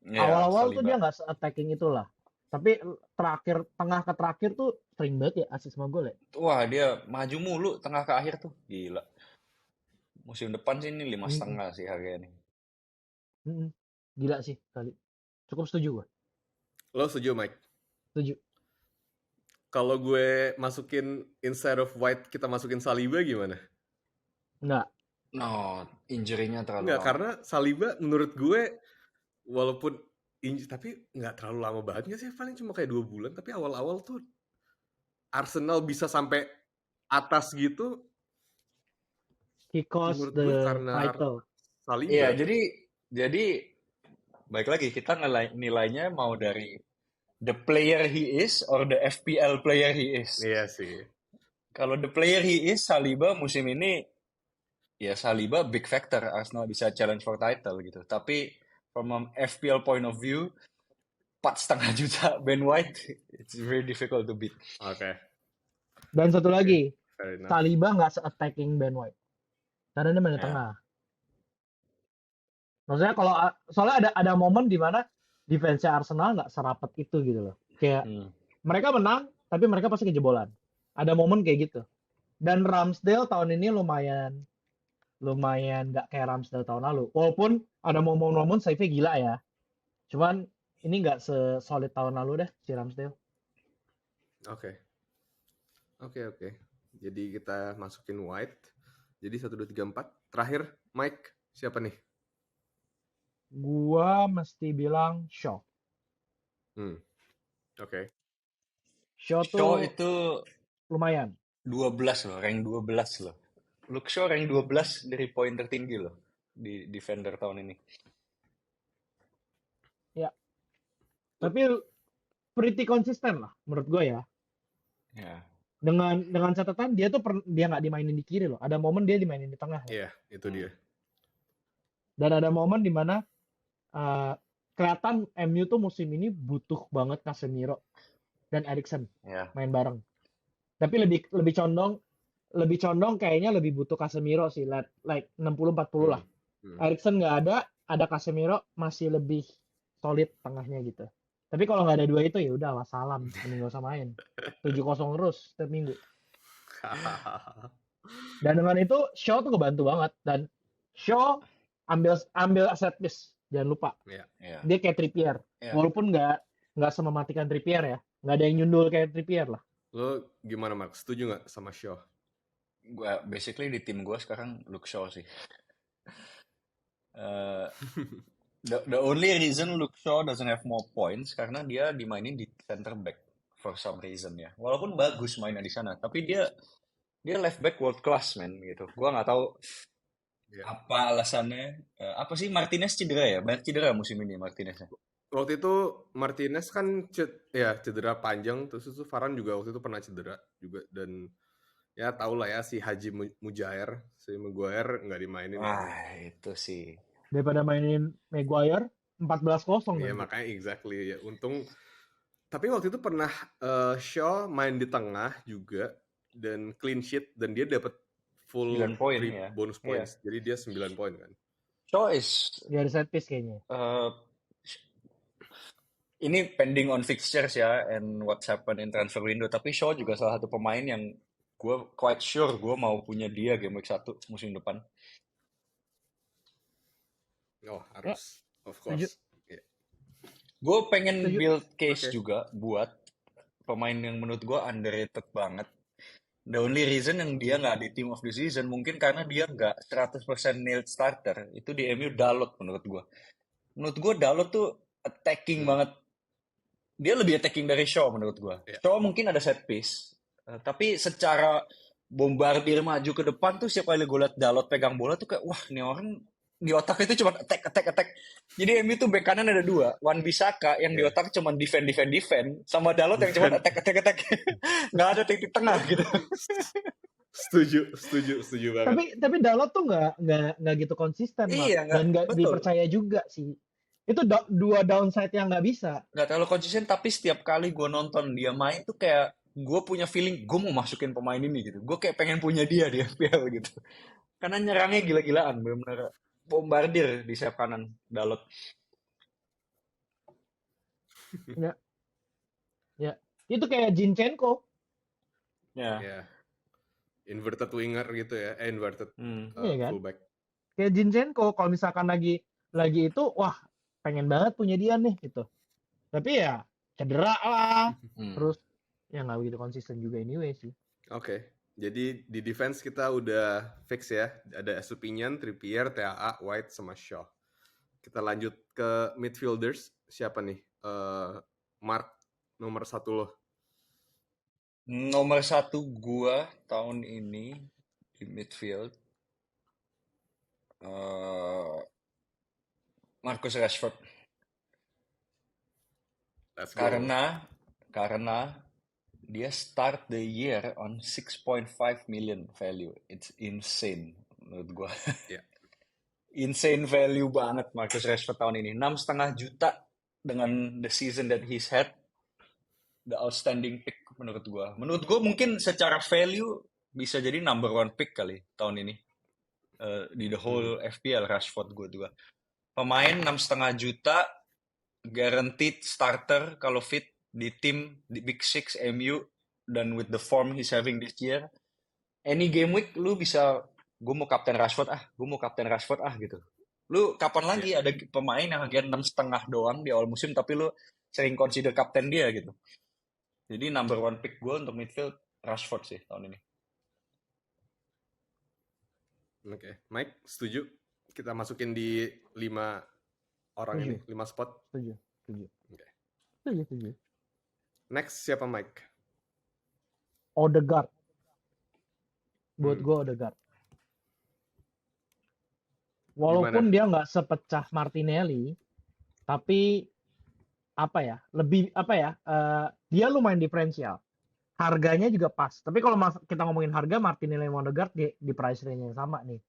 Ya, Awal-awal tuh Saliba. dia nggak attacking itulah. Tapi terakhir tengah ke terakhir tuh sering banget ya assist sama gol ya. Wah, dia maju mulu tengah ke akhir tuh. Gila. Musim depan sih ini 5,5 sih harganya nih. Gila sih kali. Cukup setuju gue. Lo setuju, Mike? Setuju. Kalau gue masukin instead of White, kita masukin Saliba gimana? Enggak. No, injury-nya terlalu Enggak, lama. karena Saliba menurut gue walaupun tapi nggak terlalu lama banget nggak sih, paling cuma kayak 2 bulan, tapi awal-awal tuh Arsenal bisa sampai atas gitu. He caused Menurut gue the karena title. Saliba. Iya, jadi baik lagi kita nilainya mau dari the player he is or the FPL player he is. Iya sih. Kalau the player he is, Saliba musim ini ya Saliba big factor Arsenal bisa challenge for title gitu. Tapi from an FPL point of view 4,5 juta Ben White it's very difficult to beat. Oke. Dan satu lagi, Fair enough. Saliba nggak se-attacking Ben White. Karena dia main di Ya. tengah. Maksudnya kalau soalnya ada momen di mana defense Arsenal nggak serapat itu gitu loh. Kayak mereka menang, tapi mereka pasti kejebolan. Ada momen kayak gitu. Dan Ramsdale tahun ini lumayan nggak kayak Ramsdale tahun lalu. Walaupun ada momen-momen save-nya gila ya. Cuman ini nggak sesolid tahun lalu deh si Ramsdale. Oke. Jadi kita masukin White. Jadi 1, 2, 3, 4. Terakhir, Mike, siapa nih? Gua mesti bilang Shaw. Oke. Shaw Shaw itu lumayan. 12 loh, rank 12 loh. Luke Shaw rank 12 dari poin tertinggi loh di defender tahun ini. Ya. Tapi pretty konsisten lah menurut gue ya. Ya. Dengan catatan dia nggak dimainin di kiri loh. Ada momen dia dimainin di tengah. Iya, itu dia. Dan ada momen di mana kelihatan MU tuh musim ini butuh banget Casemiro dan Eriksen main bareng. Tapi lebih condong kayaknya lebih butuh Casemiro sih, like 60-40 lah. Eriksen nggak ada, ada Casemiro masih lebih solid tengahnya gitu. Tapi kalau nggak ada dua itu ya udah wassalam, mending nggak usah main. 7-0 terus setiap minggu. Dan dengan itu Shaw tuh kebantu banget dan Shaw ambil set piece, jangan lupa. Ya. Ya. Dia kayak Trippier. Ya. Walaupun nggak semematikan Trippier ya. Nggak ada yang nyundul kayak Trippier lah. Lo gimana Mark? Setuju nggak sama Shaw? Gua basically di tim gue sekarang Luke Shaw sih. Uh, the only reason Luke Shaw doesn't have more points karena dia dimainin di center back for some reason ya. Walaupun bagus mainnya di sana, tapi dia left back world class man gitu. Gua nggak tahu apa alasannya. Apa sih Martinez cedera ya? Banyak cedera musim ini Martinez. Waktu itu Martinez kan cedera panjang, terus itu Varane juga waktu itu pernah cedera juga, dan ya tau lah ya si Haji Mujair, si Maguire nggak dimainin. Itu sih. Daripada mainin Maguire 14-0. Iya makanya exactly ya, untung. Tapi waktu itu pernah Shaw main di tengah juga dan clean sheet dan dia dapat full 9 poin ya. bonus points. Jadi dia 9 poin kan. Shaw is dia ada set piece kayaknya. Ini pending on fixtures ya and what's happened in transfer window, tapi Shaw juga salah satu pemain yang gue quite sure gue mau punya dia game week 1 musim depan. Oh harus, of course. Yeah. Gue pengen build case juga buat pemain yang menurut gue underrated banget. The only reason yang dia nggak di team of the season mungkin karena dia nggak 100% nailed starter. Itu di MU Dalot menurut gue. Menurut gue Dalot tuh attacking banget. Dia lebih attacking dari Shaw menurut gue. Yeah. Shaw mungkin ada set piece. Tapi secara bombardir maju ke depan tuh setiap kali gue liat Dalot pegang bola tuh kayak wah ini orang di otak itu cuma attack. Jadi MU tuh bek kanan ada 2, Wan-Bissaka yang di otak cuma defend, sama Dalot yang cuma attack. Nggak ada titik tengah gitu. Setuju banget. Tapi Dalot tuh nggak gitu konsisten, Iya, dan nggak dipercaya juga sih. Itu dua downside yang nggak bisa. Nggak terlalu konsisten, tapi setiap kali gue nonton dia main tuh kayak gue punya feeling gue mau masukin pemain ini gitu. Gue kayak pengen punya dia di FPL gitu. Karena nyerangnya gila-gilaan, benar-benar bombardir di sayap kanan Dalot. Ya. Itu kayak Zinchenko. Ya. Inverted winger gitu ya, inverted Iya kan? fullback. Kayak Zinchenko kalau misalkan lagi itu wah pengen banget punya dia nih gitu. Tapi ya cedera lah. Terus ya nggak begitu konsisten juga anyway sih. Oke. Jadi di defense kita udah fix ya. Ada Estupiñán, Trippier, TAA, White, sama Shaw. Kita lanjut ke midfielders. Siapa nih? Mark, nomor 1 lo. Nomor 1 gua tahun ini di midfield Marcus Rashford. Karena dia start the year on 6.5 million value. It's insane menurut gue. Yeah. Insane value banget Marcus Rashford tahun ini. 6,5 juta dengan the season that he's had. The outstanding pick menurut gue. Menurut gue mungkin secara value bisa jadi number 1 pick kali tahun ini. Di the whole FPL Rashford gue juga. Pemain 6,5 juta, guaranteed starter kalau fit di tim di Big Six MU, dan with the form he's having this year, any game week lu bisa gue mau kapten Rashford gitu. Lu kapan lagi ada pemain yang harga 6,5 doang di awal musim tapi lu sering consider kapten dia gitu. Jadi number 1 pick gue untuk midfield Rashford sih tahun ini. Oke. Mike setuju kita masukin di 5 orang ini, 5 spot? Setuju. Okay. Setuju. Next siapa Mike? Odegaard. Buat gue Odegaard. Walaupun dia nggak sepecah Martinelli, tapi dia lumayan diferensial. Harganya juga pas. Tapi kalau kita ngomongin harga, Martinelli sama Odegaard di price range yang sama nih.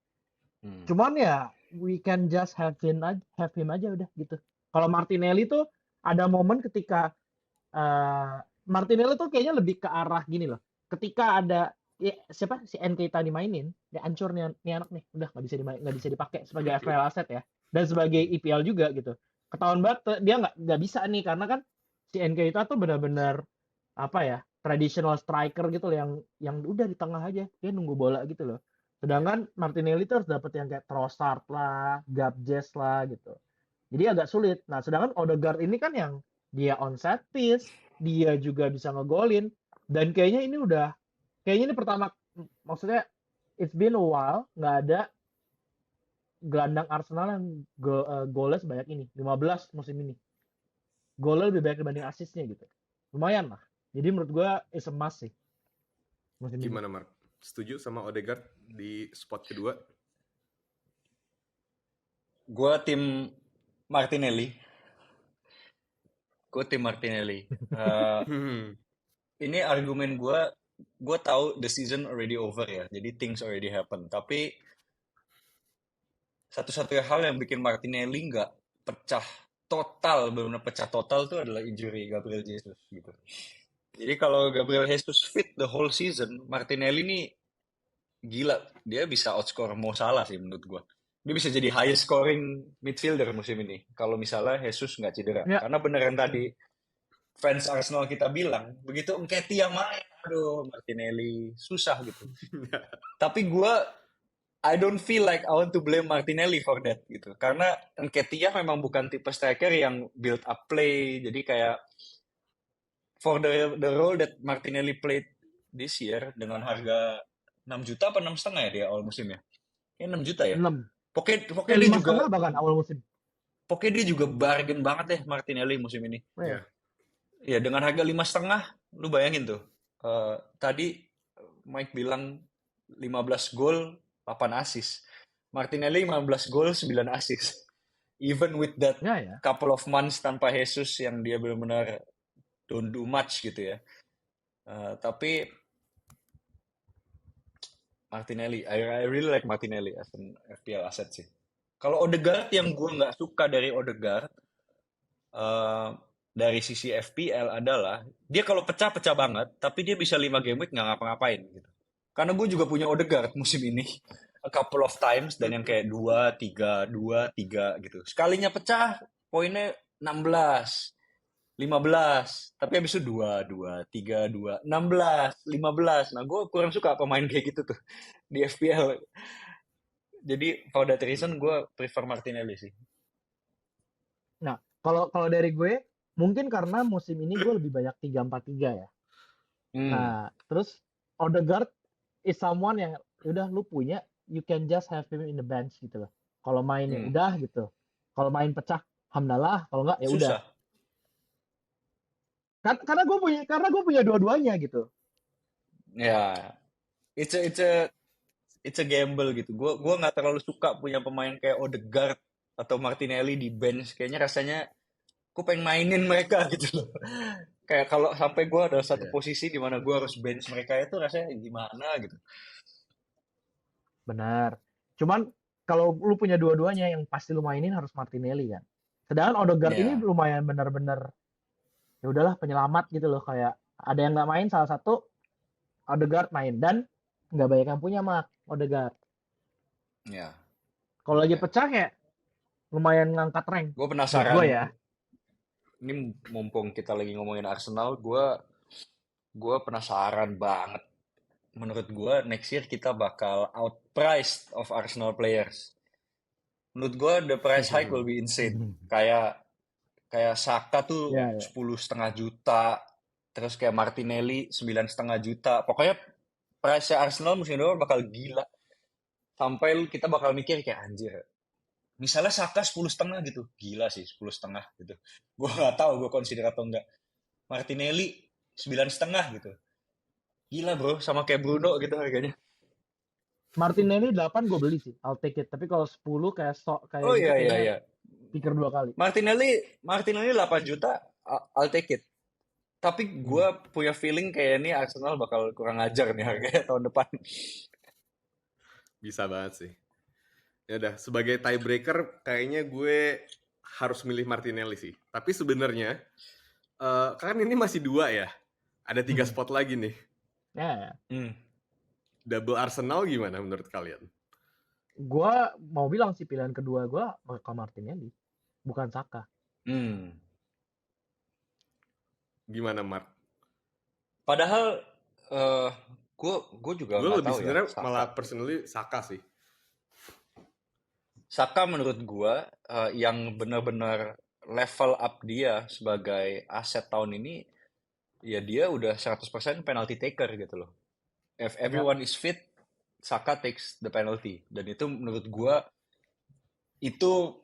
Cuman ya we can just have him aja udah gitu. Kalau Martinelli tuh ada momen ketika Martinelli tuh kayaknya lebih ke arah gini loh. Ketika ada si Nketiah dimainin, dia hancur nih anak nih. Udah nggak bisa dipakai sebagai FPL asset ya. dan sebagai EPL juga gitu. Ketahuan banget dia nggak bisa nih karena kan si Nketiah tuh benar-benar apa ya, traditional striker gitu loh, yang udah di tengah aja dia nunggu bola gitu loh. Sedangkan Martinelli tuh harus dapet yang kayak Trossard lah, Gabjes lah gitu. Jadi agak sulit. Nah, sedangkan Odegaard ini kan yang dia on set piece, dia juga bisa ngegolin, dan kayaknya ini pertama, maksudnya it's been a while nggak ada gelandang Arsenal yang golnya sebanyak ini, 15 musim ini. Golnya lebih banyak dibanding asisnya gitu. Lumayan lah. Jadi menurut gue it's a must sih musim ini. Gimana Mark? Setuju sama Odegaard di spot kedua? Gue tim Martinelli. Ini argumen gue tahu the season already over ya, jadi things already happen. Tapi satu-satunya hal yang bikin Martinelli nggak pecah total, benar-benar pecah total tuh adalah injury Gabriel Jesus gitu. Jadi kalau Gabriel Jesus fit the whole season, Martinelli ini gila, dia bisa outscore Mo Salah sih menurut gue. Dia bisa jadi highest scoring midfielder musim ini kalau misalnya Jesus nggak cedera. Ya. Karena beneran tadi fans Arsenal kita bilang, begitu Nketiah main, aduh Martinelli susah gitu. Tapi I don't feel like I want to blame Martinelli for that gitu. Karena Nketiah memang bukan tipe striker yang build up play. Jadi kayak for the role that Martinelli played this year dengan harga 6 juta apa 6,5 ya dia awal musim ya? Kayak 6 juta ya? 6. Pokoknya dia juga bahkan awal musim. Pokoknya dia juga bargain banget deh Martinelli musim ini. Iya. Ya dengan harga 5,5, lu bayangin tuh. Tadi Mike bilang 15 gol, 8 assist. Martinelli 15 gol, 9 assist. Even with that Ya. couple of months tanpa Jesus yang dia benar-benar don't do much gitu ya. Tapi Martinelli, I really like Martinelli as an FPL asset sih. Kalau Odegaard yang gue nggak suka dari Odegaard dari sisi FPL adalah dia kalau pecah-pecah banget, tapi dia bisa 5 game week nggak ngapa-ngapain gitu. Karena gue juga punya Odegaard musim ini a couple of times dan yang kayak 2, 3, 2, 3 gitu. Sekalinya pecah, poinnya 16, 15, tapi habis itu 2, 2, 3, 2, 16, 15. Nah, gue kurang suka pemain kayak gitu tuh di FPL. Jadi for that reason gue prefer Martinelli sih. Nah, kalau dari gue mungkin karena musim ini gue lebih banyak 3-4-3 ya. Nah, terus Odegaard is someone yang udah lu punya, you can just have him in the bench gitu loh. Kalau main ya udah gitu. Kalau main pecah, alhamdulillah. Kalau enggak ya udah. Karena gue punya dua-duanya gitu. Ya, it's a gamble gitu. Gue nggak terlalu suka punya pemain kayak Odegaard atau Martinelli di bench. Kayaknya rasanya gue pengen mainin mereka gitu loh. Kayak kalau sampai gue ada satu posisi di mana gue harus bench mereka itu rasanya gimana gitu. Benar. Cuman kalau lu punya dua-duanya yang pasti lu mainin harus Martinelli kan. Sedangkan Odegaard ini lumayan benar-benar ya udahlah penyelamat gitu loh, kayak ada yang nggak main salah satu, Odegaard main, dan nggak banyak yang punya Mark Odegaard. Ya. Kalau lagi pecah kayak lumayan ngangkat rank. Gue penasaran. Gue ya. Ini mumpung kita lagi ngomongin Arsenal, gue penasaran banget. Menurut gue next year kita bakal outpriced of Arsenal players. Menurut gue the price hike will be insane. Kayak Saka tuh 10,5 juta, terus kayak Martinelli 9,5 juta. Pokoknya price Arsenal musim depan bakal gila. Sampai kita bakal mikir kayak anjir. Misalnya Saka 10,5 gitu. Gila sih 10,5 gitu. Gue gak tahu gue consider atau enggak. Martinelli 9,5 gitu. Gila bro, sama kayak Bruno gitu harganya. Martinelli 8 gue beli sih, I'll take it. Tapi kalau 10 kayak oh iya. Pikir 2 kali. Martinelli 8 juta, I'll take it. Tapi gue punya feeling kayak ini Arsenal bakal kurang ajar nih harganya tahun depan. Bisa banget sih. Ya udah, sebagai tiebreaker kayaknya gue harus milih Martinelli sih. Tapi sebenarnya kan ini masih 2 ya. Ada 3 spot lagi nih. Ya. Double Arsenal gimana menurut kalian? Gue mau bilang sih pilihan kedua gue ke Martinelli, bukan Saka. Gimana Mark? Padahal gue juga Gue nggak lebih tahu ya sebenarnya Saka. malah personally Saka sih. Saka menurut gue yang benar-benar level up dia sebagai aset tahun ini, ya dia udah 100% penalty taker gitu loh. If Yap. everyone is fit, Saka takes the penalty. Dan itu menurut gua itu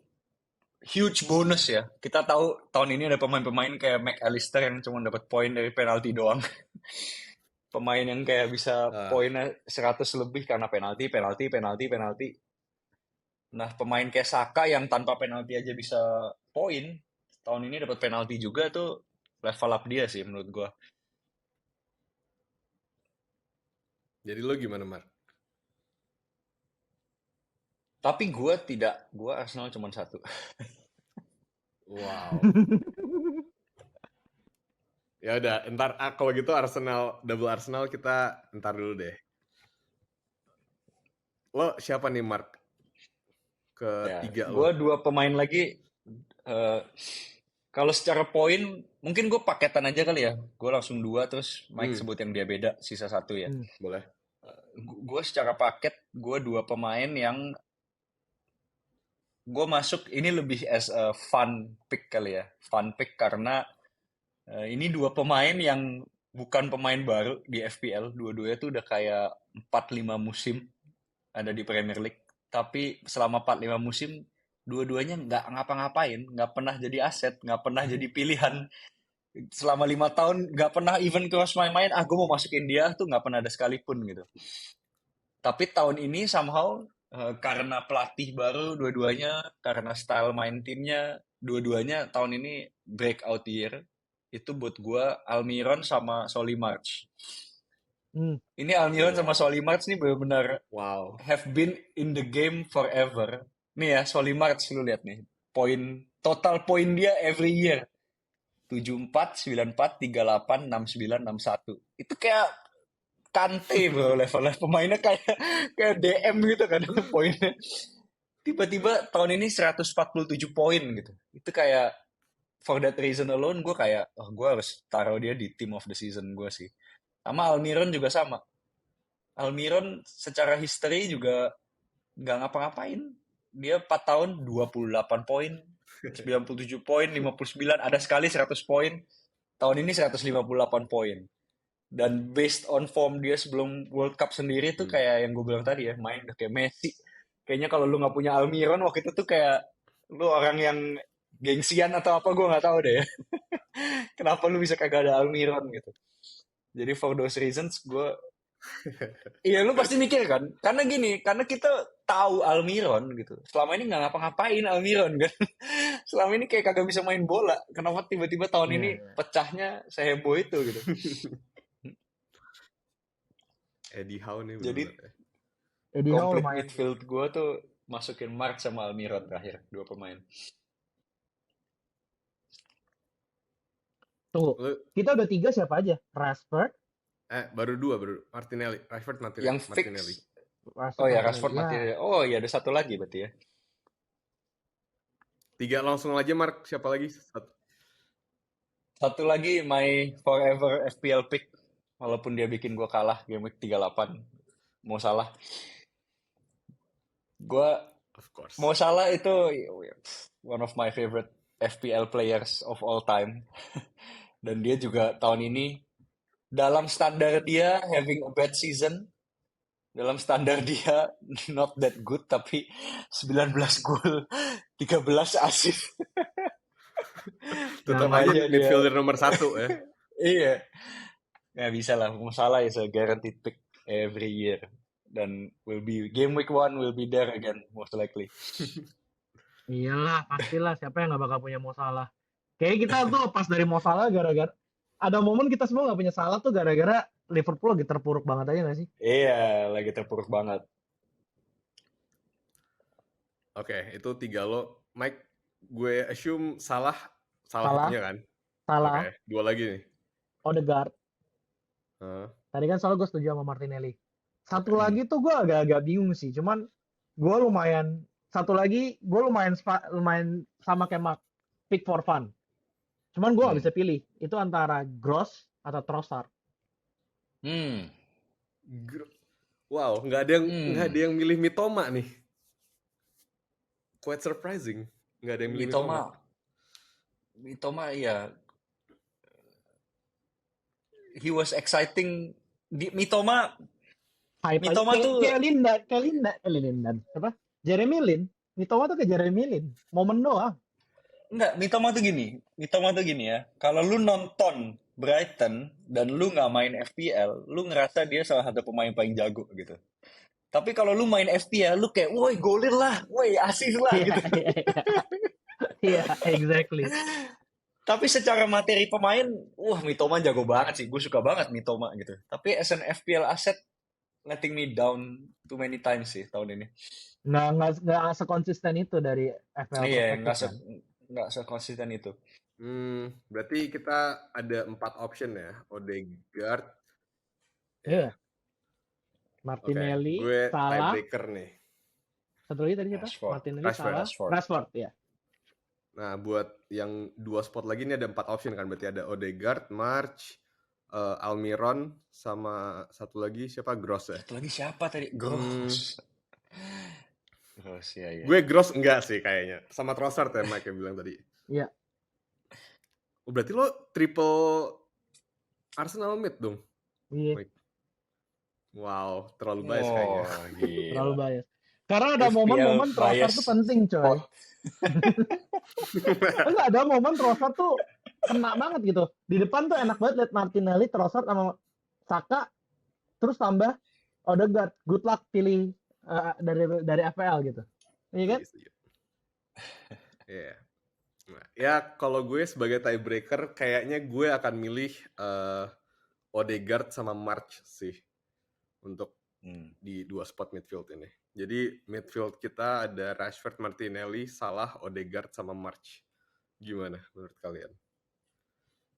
huge bonus ya. Kita tahu tahun ini ada pemain-pemain kayak McAllister yang cuma dapat poin dari penalti doang. Pemain yang kayak bisa Ah, poinnya 100 lebih karena penalti, penalti, penalti, penalti. Nah, pemain kayak Saka yang tanpa penalti aja bisa poin, tahun ini dapat penalti juga tuh level up dia sih menurut gua. jadi lo gimana Mark? Tapi gua tidak, gua Arsenal cuma satu. Wow. Ya udah, ntar kalau gitu double Arsenal kita ntar dulu deh. Lo siapa nih Mark? Ya, Ketiga gue lo. dua pemain lagi. eh, Kalau secara poin, mungkin gue paketan aja kali ya. Gue langsung dua, terus Mike sebut yang dia beda, sisa satu ya. Boleh. Gue secara paket, gue dua pemain yang gue masuk ini lebih as a fun pick kali ya. Fun pick karena ini dua pemain yang bukan pemain baru di FPL. Dua-duanya tuh udah kayak 4-5 musim ada di Premier League. Tapi selama 4-5 musim, dua-duanya nggak ngapa-ngapain, nggak pernah jadi aset, nggak pernah jadi pilihan. Selama 5 tahun nggak pernah even cross my mind, gue mau masukin dia tuh nggak pernah ada sekalipun gitu. Tapi tahun ini somehow karena pelatih baru dua-duanya, karena style main timnya, dua-duanya tahun ini breakout year. Itu buat gue Almiron sama Solly March. Ini Almiron sama Solly March nih benar-benar Wow. have been in the game forever. Nih ya, Solly March lu lihat nih. Total poin dia every year. 74, 94, 38, 69, 61. Itu kayak Kante bro levelnya. Pemainnya kayak DM gitu kan poinnya. Tiba-tiba tahun ini 147 poin gitu. Itu kayak for that reason alone gue kayak gue harus taruh dia di team of the season gue sih. Sama Almiron juga sama. Almiron secara history juga nggak ngapa-ngapain. Dia 4 tahun 28 poin, 97 poin, 59, ada sekali 100 poin. Tahun ini 158 poin. Dan based on form dia sebelum World Cup sendiri tuh kayak yang gue bilang tadi ya, main udah kayak Messi. Kayaknya kalau lu nggak punya Almiron waktu itu tuh kayak lu orang yang gengsian atau apa gue nggak tahu deh ya. Kenapa lu bisa kagak ada Almiron gitu. Jadi for those reasons gue iya, lu pasti mikir kan? Karena gini, karena kita tahu Almiron gitu. Selama ini nggak ngapa-ngapain Almiron kan. Selama ini kayak kagak bisa main bola. Kenapa tiba-tiba tahun ini pecahnya seheboh itu gitu. Eddie Howe nih Jadi bener-bener. Eddie Howe complete lumayan. midfield gue tuh masukin Mark sama Almiron terakhir. Dua pemain. Tunggu, kita udah 3 siapa aja? Rashford, Baru Martinelli. Rashford Yang Martinelli. fix. Oh ya, Rashford ya. Martinelli. Oh iya, ada satu lagi berarti ya. 3 langsung aja Mark. Siapa lagi? Satu lagi my forever FPL pick. Walaupun dia bikin gue kalah game week 38. Mau salah. Of course. Mo Salah itu one of my favorite FPL players of all time. Dan dia juga tahun ini dalam standar dia having a bad season, dalam standar dia not that good tapi 19 gol, 13 assist. Tetap Namanya aja midfielder nomor 1 ya. Iya. Ya bisa lah, Mo Salah is a guaranteed pick every year. Dan game week 1 will be there again most likely. Iyalah, pastilah siapa yang nggak bakal punya Mo Salah. Kayak kita tuh pas dari Mo Salah gara-gara ada momen kita semua nggak punya Salah tuh gara-gara Liverpool lagi terpuruk banget aja nggak sih? Iya, lagi terpuruk banget. Oke, itu 3 lo. Mike, gue assume Salah punya kan? Salah. Oke, 2 lagi nih. Odegaard. Tadi kan soal gue setuju sama Martinelli. Satu lagi tuh gue agak-agak bingung sih. Cuman gue lumayan satu lagi gue lumayan sama kayak Mark, pick for fun. Cuman gue gak Hmm. bisa pilih itu antara Gross atau Trossard. Hmm. Wow, nggak ada yang milih Mitoma nih. Quite surprising. Nggak ada yang milih Mitoma. Mitoma ya. He was exciting. Mitoma tuh Kayak Lindan. Apa? Jeremy Lin. Mitoma tuh kayak Jeremy Lin. Momen doang. enggak, Mitoma tuh gini ya. Kalau lu nonton Brighton dan lu nggak main FPL, lu ngerasa dia salah satu pemain paling jago gitu. Tapi kalau lu main FPL, lu kayak, woi golin lah, woi asis lah Iya, gitu. iya, exactly. Tapi secara materi pemain, wah Mitoma jago banget sih. Gue suka banget Mitoma gitu. Tapi as an FPL asset, letting me down too many times sih tahun ini. Nggak sekonsisten itu dari FPL Iya, perspektif kan. nggak sekonsisten itu. Berarti kita ada 4 option ya. Odegaard. Iya. Oke, Martinelli, gue Salah. tiebreaker nih. Satu lagi tadi siapa? Rashford. Martinelli, Salah, Rashford, ya. Nah, buat yang 2 spot lagi ini ada 4 option kan. Berarti ada Odegaard, March, Almiron, sama satu lagi siapa? Gross ya? Satu lagi siapa tadi? Gross. Gross, ya. Gue Gross enggak sih kayaknya. Sama Trossard ya Mike yang bilang tadi. Iya. Oh, berarti lo triple Arsenal mid dong? Iya. Wow, terlalu bias kayaknya. Gila. Terlalu bias. Karena ada momen-momen Trossard tuh penting, coy. Enggak, ada momen Trossard tuh kena banget gitu. Di depan tuh enak banget liat Martinelli, Trossard sama Saka, terus tambah Odegaard. Good luck pilih dari FPL gitu. Iya kan? Iya. Nah, ya kalau gue sebagai tiebreaker kayaknya gue akan milih Odegaard sama March sih untuk di 2 spot midfield ini. Jadi midfield kita ada Rashford, Martinelli, Salah, Odegaard sama March. Gimana menurut kalian?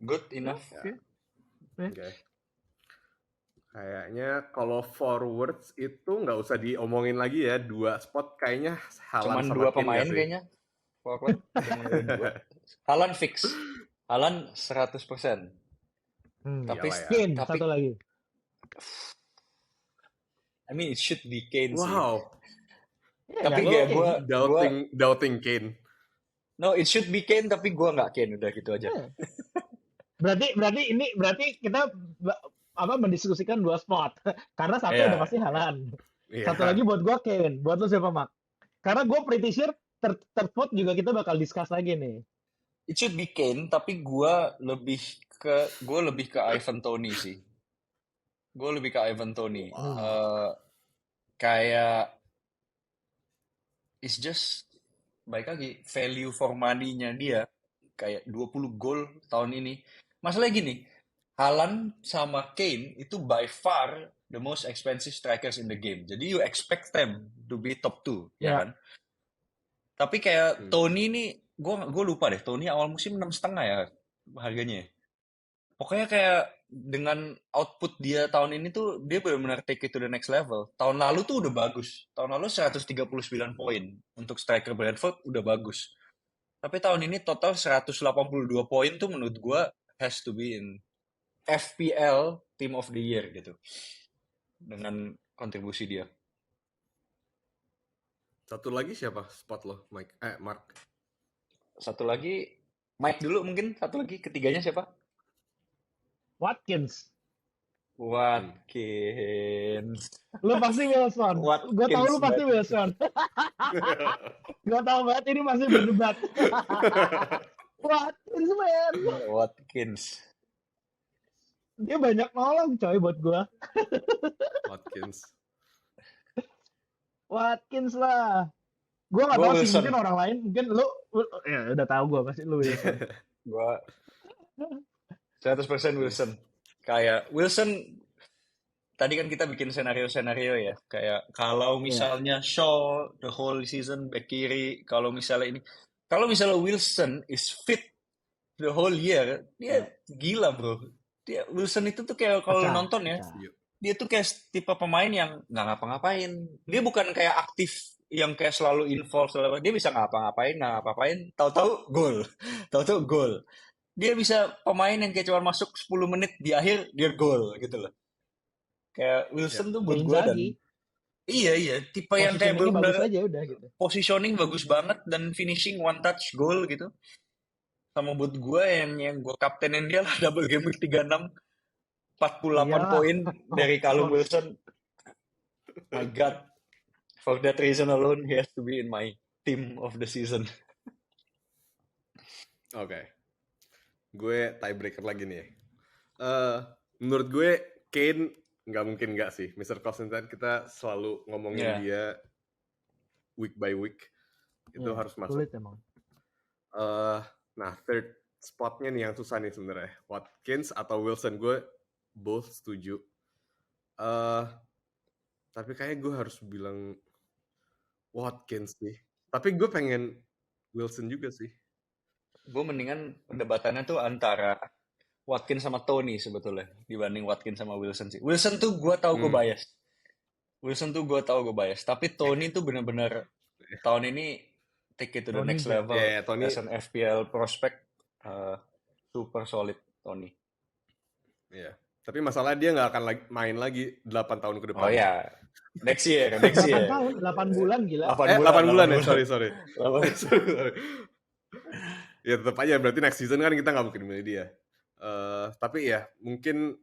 Good enough. Ya. Okay. Kayaknya kalau forwards itu nggak usah diomongin lagi ya, 2 spot kayaknya Haaland Cuman sama 2 pemain kayaknya. Forward cuma 2. Haaland fix. Haaland 100%. Tapi Kane satu lagi. I mean it should be Kane sih. Wow. Tapi kayak gue doubting Kane. No, it should be Kane tapi gue nggak Kane, udah gitu aja. Berarti kita mendiskusikan 2 spot. Karena satu udah pasti Haaland. Satu lagi buat gue Kane. Buat lu siapa, Mak? Karena gue pretty sure third spot juga kita bakal discuss lagi nih. It should be Kane, tapi gue lebih ke Ivan Toney sih. Gue lebih ke Ivan Toney. Kayak it's just baik lagi value for money-nya dia kayak 20 gol tahun ini. Masalahnya gini, Haaland sama Kane itu by far the most expensive strikers in the game. Jadi you expect them to be top 2, ya kan? Tapi kayak Toney ini, gue lupa deh, Toney awal musim 6,5 ya harganya. Pokoknya kayak dengan output dia tahun ini tuh, dia benar-benar take it to the next level. Tahun lalu tuh udah bagus. Tahun lalu 139 poin. Untuk striker Brentford udah bagus. Tapi tahun ini total 182 poin tuh menurut gue has to be in FPL Team of the Year gitu. Dengan kontribusi dia. Satu lagi siapa spot lo, Mike? Mark. Satu lagi, Mike dulu mungkin. Satu lagi, ketiganya siapa? Watkins. Lu pasti Wilson. Gue tahu lu pasti Wilson. Gue tahu banget ini masih berdebat. Watkins, man. Watkins. Dia banyak nolong, coy, buat gue. Watkins lah. Gue gak tahu sih, mungkin orang lain, mungkin lu ya udah tahu gue pasti lu Wilson. Gue 100% Wilson. Kayak Wilson, tadi kan kita bikin senario ya. Kayak kalau misalnya Shaw the whole season back kiri, kalau misalnya Wilson is fit the whole year, dia gila bro. Wilson itu tuh kayak kalau nonton ya, dia tuh kayak tipe pemain yang nggak ngapa-ngapain. Dia bukan kayak aktif yang kayak selalu involve selalu dia bisa ngapa-ngapain, tahu-tahu gol. Tahu-tahu gol. Dia bisa pemain yang kayak cuma masuk 10 menit di akhir dia gol gitu loh. Kayak Ya. Wilson tuh buat Kayak gue dan Inzaghi, iya tipe yang kayak positioningnya bagus bener-bener aja udah gitu. positioning bagus banget dan finishing one touch goal gitu. Sama buat gue yang gue kaptenin dia lah double game week 36 48 Iyalah, poin of dari Callum course. Wilson. My God, for that reason alone he has to be in my team of the season. Oke. Gue tiebreaker lagi nih. Menurut gue Kane nggak mungkin nggak sih. Mr. Constantine kita selalu ngomongin Ya, dia week by week. Itu Iya, harus masuk. sulit emang. Nah, third spotnya nih yang susah nih sebenarnya. Watkins atau Wilson, gue both setuju. Tapi kayaknya gue harus bilang Watkins sih. Tapi gue pengen Wilson juga sih. gue mendingan perdebatannya tuh antara Watkins sama Tony sebetulnya dibanding Watkins sama Wilson sih. Wilson tuh gue tahu gue bias. Tapi Tony tuh bener-bener tahun ini take it to the Tony next jago. level Ya, Tony. as an FPL prospect. Super solid Tony. Ya. Tapi masalah dia nggak akan main lagi 8 tahun ke depan. Oh ya, next year. 8 tahun, 8 bulan gila. 8 bulan ya, sorry. Sorry. 8 Ya tetap aja, berarti next season kan kita nggak mungkin milih dia. Tapi ya mungkin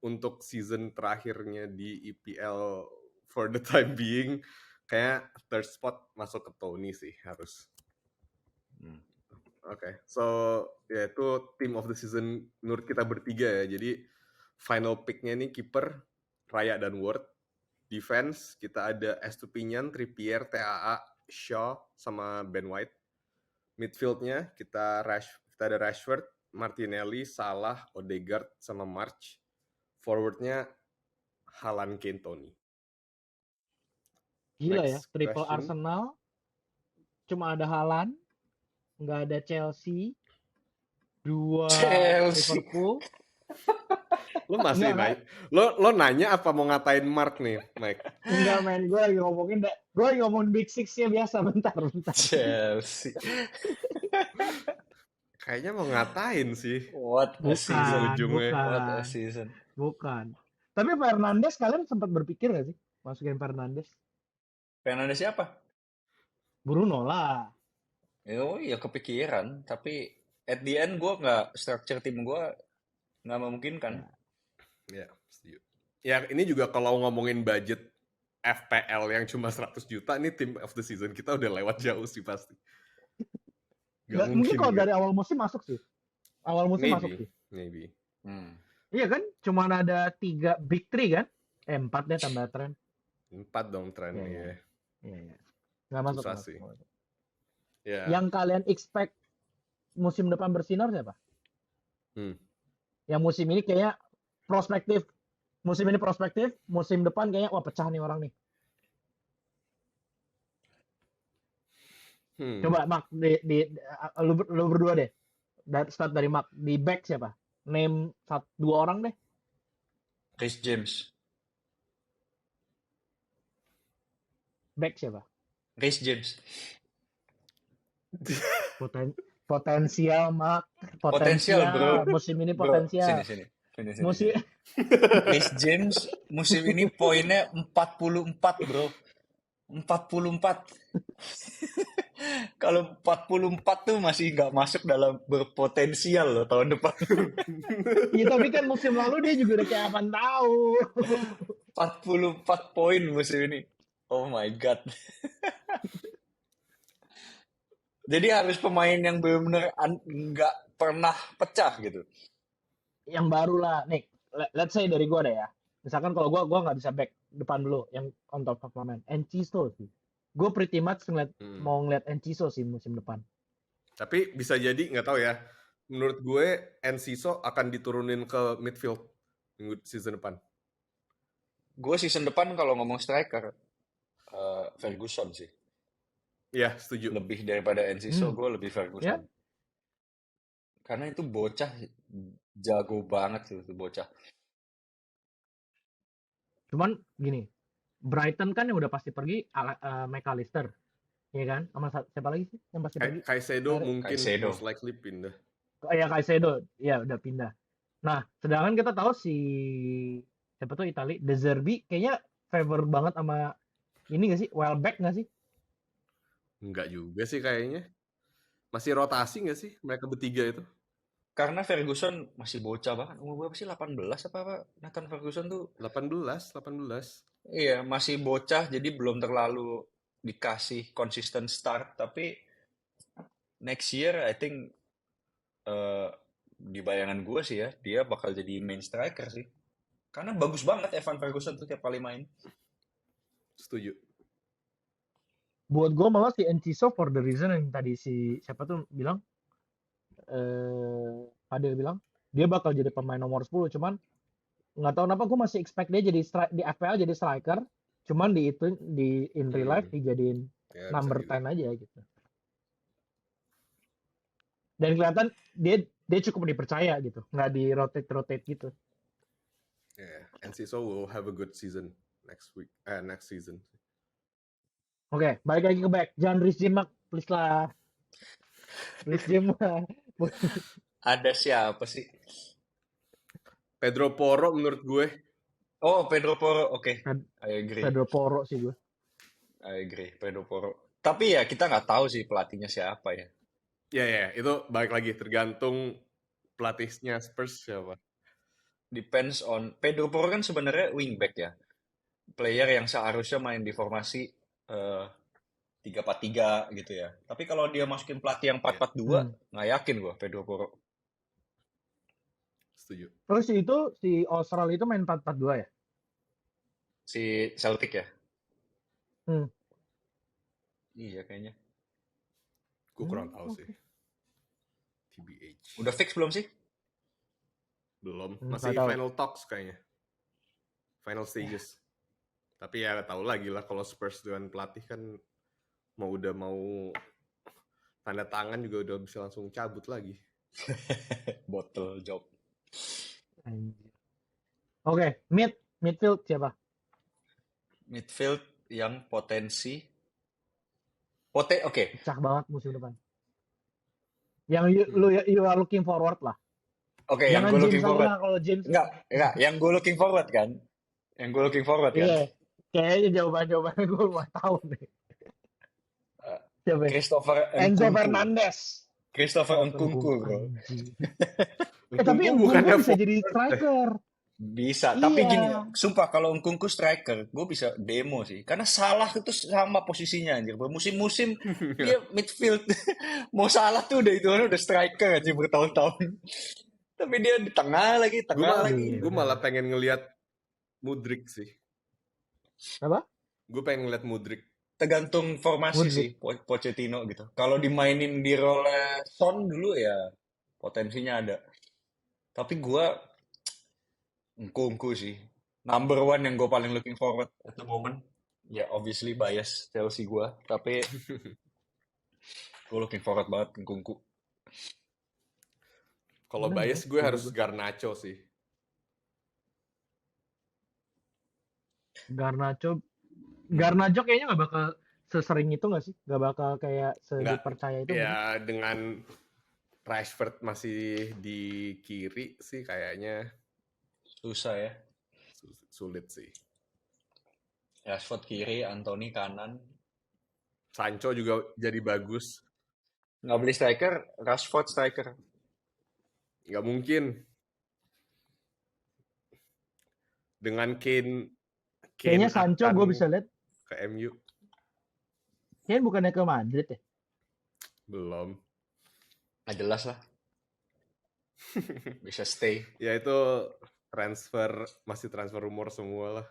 untuk season terakhirnya di EPL for the time being, kayak third spot masuk ke Tony sih harus. Oke, so ya itu team of the season menurut kita bertiga ya. Jadi final picknya nih kiper Raya dan Ward. Defense kita ada Estupinian, Trippier, TAA, Shaw sama Ben White. Midfieldnya kita ada Rashford, Martinelli, Salah, Odegaard sama March. Forwardnya Haaland, Kane, Tony. Gila ya, Next triple question. Arsenal. Cuma ada Haaland, nggak ada Chelsea, 2 Chelsea. Liverpool. Lo masih Enggak, lo nanya apa mau ngatain Mark nih, Mike? Enggak men, gue lagi ngomongin Big Six-nya biasa, bentar. Chelsea. Kayaknya mau ngatain sih. What a season. Ujungnya. What a season. Bukan. Tapi Fernandes kalian sempat berpikir gak sih masukin Fernandes? Fernandes siapa? Bruno lah. Oh iya kepikiran, tapi at the end gue nggak structure tim gue nggak memungkinkan. Ya, setuju. Ya ini juga kalau ngomongin budget FPL yang cuma 100 juta, nih team of the season kita udah lewat jauh sih pasti. Gak Mungkin kalau gitu. dari awal musim masuk sih. Awal musim masuk sih. Maybe. Iya kan? Cuma ada 3 big 3 kan? 4 deh tambah tren. 4 dong tren ya. Iya. Nggak masuk. Susah sih. Ya. Yang kalian expect musim depan bersinar siapa? Yang musim ini kayaknya prospektif. Musim ini prospektif, musim depan kayaknya wah pecah nih orang nih. Coba Mark lu berdua deh. Start dari Mark. Di back siapa? Name 2 orang deh. Reece James. Back siapa? Reece James. Potensial Mark. Potensial bro. Musim ini potensial. Sini. Musim Reece James musim ini poinnya 44 bro. 44. Kalau 44 tuh masih nggak masuk dalam berpotensial loh tahun depan. Iya tapi kan musim lalu dia juga udah kayak apaan tahu. 44 poin musim ini. Oh my god. Jadi harus pemain yang benar-benar nggak pernah pecah gitu. Yang baru lah, nih, let's say dari gue deh ya. Misalkan kalau gue nggak bisa back depan dulu, yang on top of pemain. Enciso sih. Gue pretty much mau ngeliat Enciso sih musim depan. Tapi bisa jadi, nggak tahu ya. Menurut gue, Enciso akan diturunin ke midfield minggu season depan. Gue season depan kalau ngomong striker, Ferguson sih. Iya, setuju. Lebih daripada Enciso, gue lebih Ferguson. Yeah. Karena itu bocah jago banget itu bocah. Cuman gini, Brighton kan yang udah pasti pergi McAllister, ya kan? Sama siapa lagi sih yang pasti pergi? Caicedo Sorry. mungkin Caicedo. most likely pindah. Ya Caicedo, ya udah pindah. Nah, sedangkan kita tahu si siapa tuh Itali, De Zerbi kayaknya favor banget sama ini gak sih? Welbeck gak sih? Enggak juga sih kayaknya. Masih rotasi nggak sih mereka bertiga itu? Karena Ferguson masih bocah banget. Umur berapa sih? 18 apa? Nathan Ferguson tuh 18. iya masih bocah jadi belum terlalu dikasih konsisten start. Tapi next year I think di bayangan gue sih ya dia bakal jadi main striker sih. Karena bagus banget Evan Ferguson tuh tiap kali main. Setuju. Buat gue malah si Enciso for the reason yang tadi si siapa tuh bilang, Fadil bilang dia bakal jadi pemain nomor 10, cuman nggak tahu kenapa gue masih expect dia jadi di FPL jadi striker, cuman di in real life dijadiin Ya, number bisa 10 aja gitu. Dan kelihatan dia cukup dipercaya gitu, nggak di rotate gitu. Yeah, Enciso will have a good season next season. Oke, balik lagi ke back. Jangan Rhys James, please lah. Rhys James. Ada siapa sih? Pedro Porro menurut gue. Oh, Pedro Porro. Oke. I agree. Pedro Porro sih gue. I agree, Pedro Porro. Tapi ya kita nggak tahu sih pelatihnya siapa ya. Ya, itu balik lagi tergantung pelatihnya Spurs siapa. Depends on Pedro Porro kan sebenarnya wingback ya. Player yang seharusnya main di formasi 3-4-3 gitu ya. Tapi kalau dia masukin pelatih yang 4-4-2, nggak yakin gue Pedro Porro. Setuju. Terus si Austral itu main 4-4-2 ya? Si Celtic ya? Iya kayaknya. Gue kurang tahu sih. TBH. Udah fix belum sih? Belum. Masih final talks kayaknya. Final stages. Tapi ya tahu lagi lah kalau Spurs dengan pelatih kan mau tanda tangan juga udah bisa langsung cabut lagi. Bottle job. Oke, midfield siapa? Midfield yang potensi. Oke. Pecah banget musim depan. Yang you are looking forward lah. Oke, yang gue looking forward. Kalau James enggak, yang gue looking forward kan? Yang gue looking forward kan? Iya. Kayaknya jawaban gue gak tahu nih. Siapa? Enzo Fernandez. Christopher Nkunku, bro. Tapi Nkunku bisa jadi striker. Bisa, tapi gini, sumpah kalau Nkunku striker, gue bisa demo sih. Karena Salah itu sama posisinya anjir. Musim-musim dia midfield. Mau Salah tuh udah striker anjir bertahun-tahun. Tapi dia di tengah lagi. Gue malah pengen ngelihat Mudryk sih. Apa? Gue pengen ngeliat Mudryk. Tergantung formasi sih Pochettino gitu. Kalau dimainin di role Son dulu ya potensinya ada. Tapi gue Nkunku sih. Number one yang gue paling looking forward at the moment. Ya obviously bias Chelsea gue. Tapi gue looking forward banget Nkunku. Kalau bias gue harus Garnacho sih. Garnacho kayaknya gak bakal sesering itu gak sih? Gak bakal kayak dipercaya itu. Ya mungkin? Dengan Rashford masih di kiri sih kayaknya susah ya. Sulit sih. Rashford kiri, Anthony kanan. Sancho juga jadi bagus. Nggak beli striker, Rashford striker. Nggak mungkin. Dengan Kane kayaknya Sancho gue bisa lihat ke MU. Kayaknya bukannya ke Madrid ya? Belum. Nggak jelas lah. Bisa stay. Ya itu masih transfer rumor semua lah.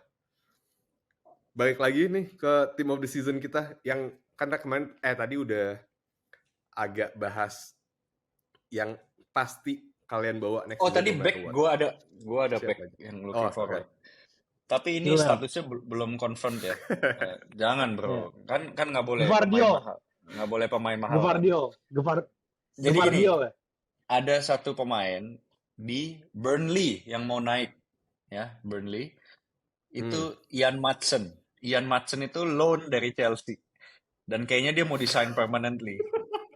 Balik lagi nih ke team of the season kita yang karena kemarin tadi udah agak bahas yang pasti kalian bawa next. Oh tadi back gue ada back yang looking forward. Tapi ini statusnya belum confirm ya. Jangan bro, kan nggak boleh nggak boleh pemain mahal. Jadi gini, ada satu pemain di Burnley yang mau naik, ya Burnley itu Ian Maatsen. Ian Maatsen itu loan dari Chelsea. Dan kayaknya dia mau di-sign permanently.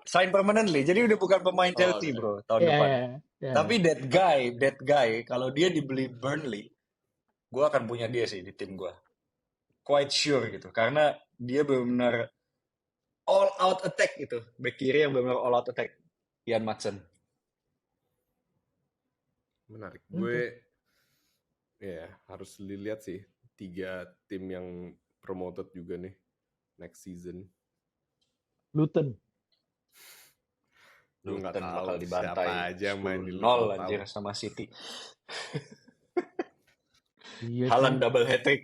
Sign permanently, jadi udah bukan pemain Oh, Chelsea oke. bro tahun Iya, depan. iya, iya. Tapi that guy, kalau dia dibeli Burnley, gue akan punya dia sih di tim gue. Quite sure gitu, karena dia benar-benar all out attack gitu, back kiri yang benar-benar all out attack. Ian Maatsen. Menarik. Oke. Gue ya harus dilihat sih 3 tim yang promoted juga nih next season. Luton. Gue nggak Luton tahu bakal siapa dibantai aja yang main di 10-0 Luton anjir Town. sama City. Iya Haaland cuy. double hat-trick.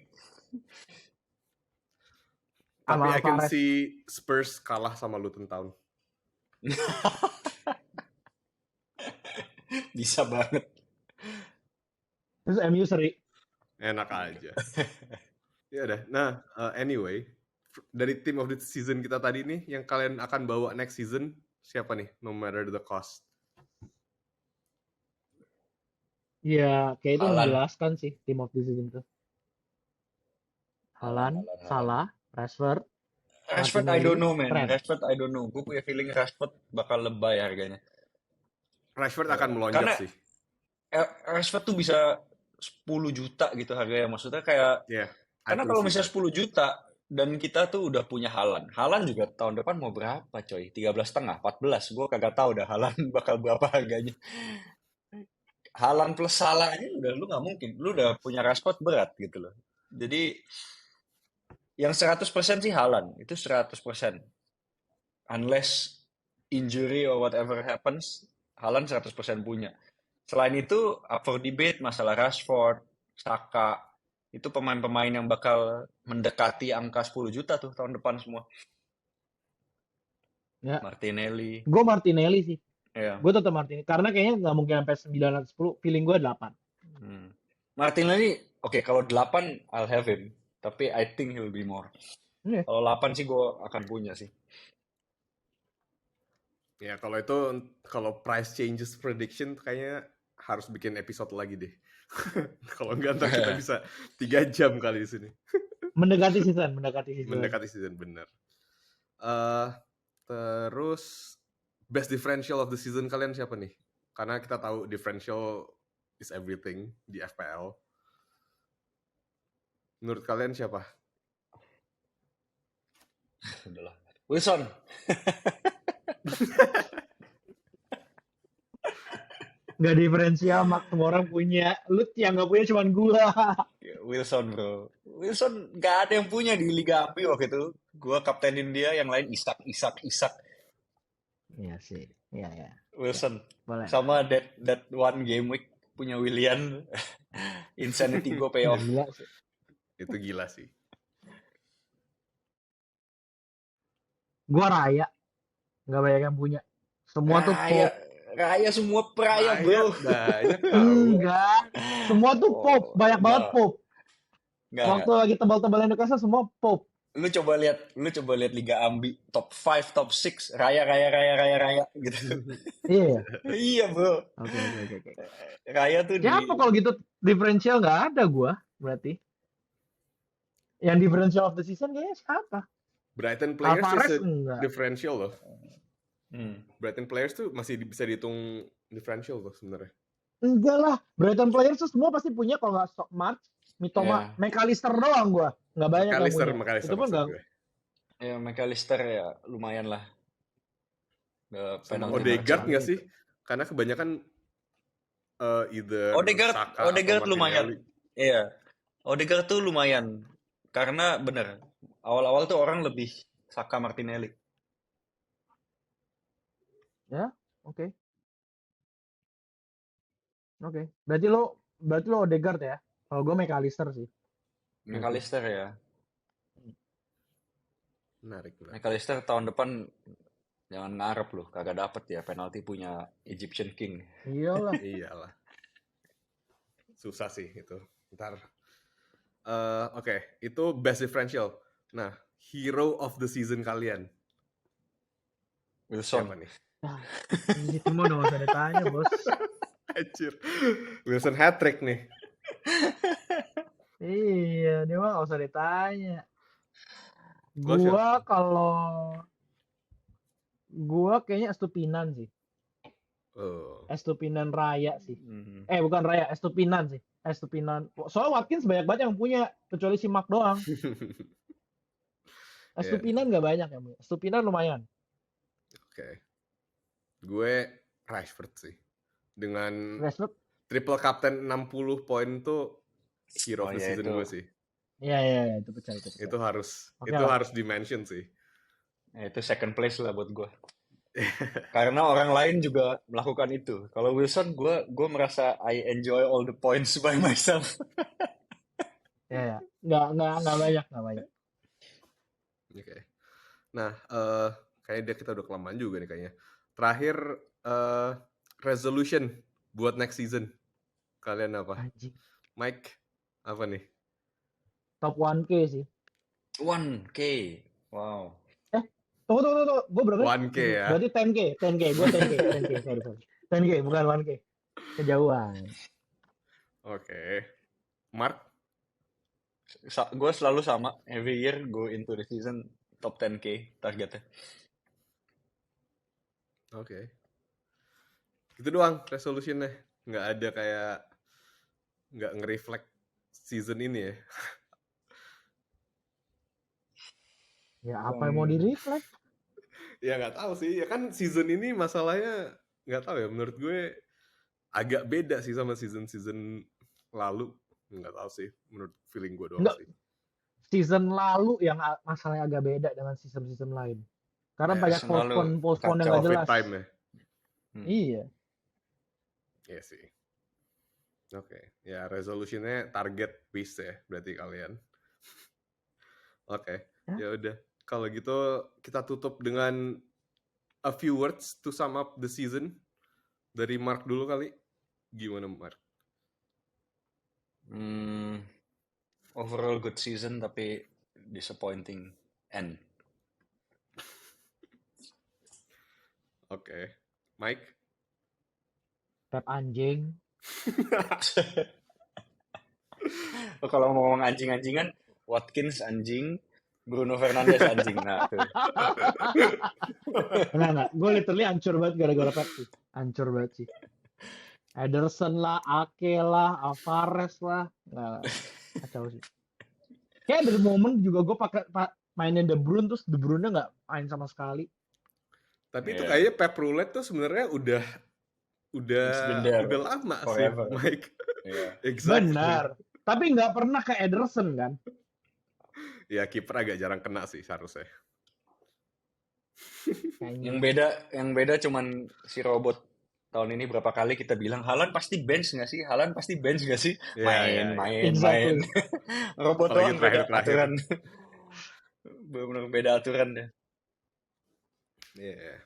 Tapi Sama I can Alvarez. see Spurs kalah sama Luton Town. Bisa banget. Terus MU seri. Enak aja. Ya udah. Nah, anyway, dari team of the season kita tadi nih, yang kalian akan bawa next season siapa nih? No matter the cost. Ya, kayak itu Haaland. menjelaskan sih team of the season tuh. Haaland, Salah, Rashford, Rashford, I Martinelli, don't know man. Trent. Rashford, I don't know. Gue punya feeling Rashford bakal lebay harganya. Rashford akan melonjak Karena sih. Rashford tuh bisa 10 juta gitu harganya. Maksudnya kayak, Yeah, I karena can kalau see misalnya that. 10 juta, dan kita tuh udah punya Haaland. Haaland juga tahun depan mau berapa coy? 13,5, 14. Gue kagak tahu dah Haaland bakal berapa harganya. Haaland plus Salah aja udah lu nggak mungkin. Lu udah punya Rashford berat gitu loh. Jadi yang 100% sih Haaland. Itu 100%. Unless injury or whatever happens, Haaland 100% punya. Selain itu, up for debate masalah Rashford, Saka, itu pemain-pemain yang bakal mendekati angka 10 juta tuh tahun depan semua. Ya, Martinelli, gue Martinelli sih. ya. Gue tetap Martinelli. Karena kayaknya nggak mungkin sampai 9 atau 10. Feeling gue 8. Martinelli, oke, kalau 8, I'll have him. Tapi I think he'll be more. Iya. Kalau 8 sih gue akan punya sih. Ya, kalau price changes prediction kayaknya harus bikin episode lagi deh. Kalau enggak ntar kita bisa 3 jam kali di sini. Mendekati season. Mendekati season, bener. Terus best differential of the season kalian siapa nih? Karena kita tahu differential is everything di FPL. Menurut kalian siapa? Udahlah. Wilson. Nggak diferensial, Mak. Semua orang punya. Lu yang nggak punya cuma gua. Wilson bro. Wilson nggak ada yang punya di Liga Api waktu itu. Gua kaptenin dia, yang lain Isak. Iya sih. Iya. Wilson. Boleh. Sama that one game week punya Willian. Insanity gue pay off. Gila sih. Itu gila sih. Gua Raya. Nggak banyak yang punya. Semua tuh pop. Raya semua peraya bro. Banyak tahu. Enggak. Semua tuh pop. Banyak banget pop. Nggak. Waktu lagi tebal-tebalnya Newcastle semua pop. Lu coba lihat Liga Ambi top 5, top 6, Raya gitu. Iya. Iya bro. Oke. Raya tuh Siapa kalau gitu diferensial nggak ada gua berarti. Yang differential of the season kayaknya siapa? Brighton players Alvarez is enggak. differential loh. Brighton players tuh masih bisa dihitung differential loh sebenarnya. Enggak lah. Brighton players tuh semua pasti punya kalau nggak March, Mitoma, McAllister doang gua. Nggak banyak yang punya. McAllister Itu pun nggak. Ya McAllister ya lumayan lah. Sama Odegaard nggak sih? Karena kebanyakan either Saka Odegaard atau lumayan. Iya. Odegaard tuh lumayan. Karena bener, awal-awal tuh orang lebih Saka Martinelli. Ya, oke. Berarti lo Odegaard ya? Kalau gue McAllister sih. McAllister ya. Menarik. McAllister tahun depan jangan ngarep loh, kagak dapet ya penalti punya Egyptian King. Iyalah. Susah sih itu. Ntar. Oke, itu best differential. Nah, hero of the season kalian. Wilson. Siapa nih? Itu mah udah gak usah ditanya, bos. Anjir. Wilson hat-trick nih. Iya, dia mah gak usah ditanya. Lo siapa? Gua kayaknya Estupinan sih. Oh. Estupinan Raya sih. Hmm. Bukan Raya, Estupinan sih. Estupinan. Soalnya Watkins banyak banget yang punya, kecuali si Mark doang. Ya, Estupinan nggak banyak yang punya. Estupinan lumayan. oke. Gue Rashford sih. Dengan Rashford, triple captain 60 poin tuh hero Oh of the ya season itu. gue sih. iya itu pecah. Itu harus Oke itu lah. harus di-mention sih. Itu second place lah buat gue. Karena orang lain juga melakukan itu. Kalau Wilson, gue merasa I enjoy all the points by myself. Ya. Nggak banyak. Oke. Nah, kayaknya kita udah kelamaan juga nih kayaknya. Terakhir, resolution buat next season. Kalian apa? Anjing. Mike, apa nih? Top 1K sih. 1K. Wow. Tunggu. Gue berapa? 1K ya. Berarti 10K. Gue 10K. Sorry. 10K bukan 1K. Kejauhan. Oke. Mark? Gue selalu sama. Every year go into the season top 10K targetnya. Oke. Itu doang resolutionnya. Nggak ada kayak nggak nge-reflect season ini ya. Ya apa yang mau di-reflect? Ya nggak tahu sih. Ya kan season ini masalahnya nggak tahu ya. Menurut gue agak beda sih sama season lalu. Nggak tahu sih. Menurut feeling gue doang Enggak. sih. Season lalu yang masalahnya agak beda dengan season lain. Karena Ya, banyak season lalu postpone yang kacau. nggak COVID jelas. time ya. Iya. Iya sih. Oke. Ya resolutionnya target peace ya. Berarti kalian. Oke. Ya udah. Kalau gitu kita tutup dengan a few words to sum up the season. Dari Mark dulu kali. Gimana Mark? Overall good season tapi disappointing end. Oke. Mike? Pep anjing. Kalau mau ngomong anjing-anjingan, Watkins anjing, Bruno Fernandes anjing. Nah, tuh. Enggak. Gue literally hancur banget gara-gara Pep sih. Hancur banget sih. Ederson lah, Ake lah, Alvarez lah. Nggak, kacau sih. Kayak dari momen juga gue pakai mainin De Bruyne, terus De Bruyne nggak main sama sekali. Tapi itu kayaknya Pep Roulette tuh sebenarnya udah lama forever. sih, Mike. Yeah. Exactly. Benar. Tapi nggak pernah ke Ederson kan? Ya kiper agak jarang kena sih seharusnya. Yang beda cuman si robot tahun ini berapa kali kita bilang Haaland pasti bench nggak sih? Yeah, main. Robot doang beda aturan. Benar beda aturan deh. Yeah.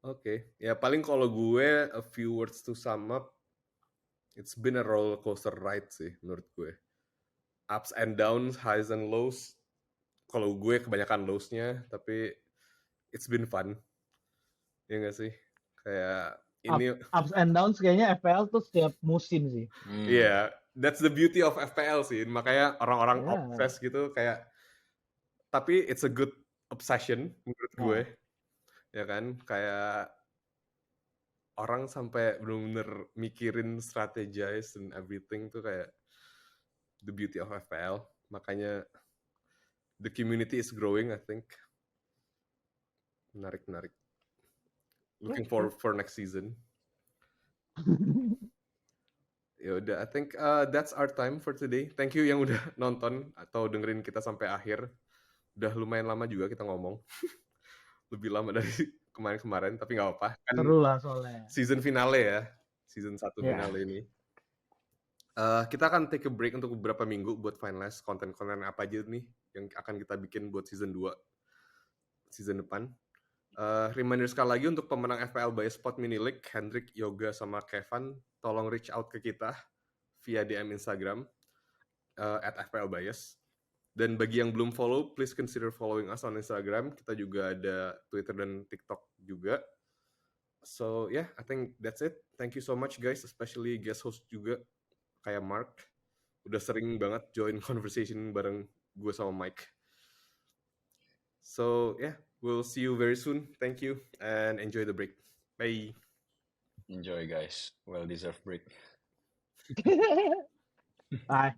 Oke. Ya paling kalau gue a few words to sum up, it's been a roller coaster ride sih menurut gue. Ups and downs, highs and lows. Kalau gue kebanyakan lows-nya, tapi it's been fun. Ya nggak sih? Kayak ini ups and downs kayaknya FPL tuh setiap musim sih. Iya, that's the beauty of FPL sih. Makanya orang-orang obses gitu kayak, tapi it's a good obsession menurut gue. Ya kan? Kayak orang sampai bener-bener mikirin strategize and everything tuh kayak the beauty of FPL. Makanya the community is growing, I think. Menarik. Looking forward for next season. Ya udah, I think that's our time for today. Thank you yang udah nonton atau dengerin kita sampai akhir. Udah lumayan lama juga kita ngomong. Lebih lama dari kemarin-kemarin, tapi nggak apa-apa. Kan seru lah soalnya. Season finale ya. Season 1 finale ini. Kita akan take a break untuk beberapa minggu buat finalize konten-konten apa aja nih yang akan kita bikin buat season 2. Season depan. Reminder sekali lagi untuk pemenang FPL by Spot Mini League, Hendrik, Yoga, sama Kevin, tolong reach out ke kita via DM Instagram @FPLBias. Dan bagi yang belum follow, please consider following us on Instagram. Kita juga ada Twitter dan TikTok juga. So yeah, I think that's it. Thank you so much guys, especially guest host juga kayak Mark. Udah sering banget join conversation bareng gue sama Mike. So yeah, we'll see you very soon. Thank you and enjoy the break. Bye. Enjoy guys, well deserved break. Bye.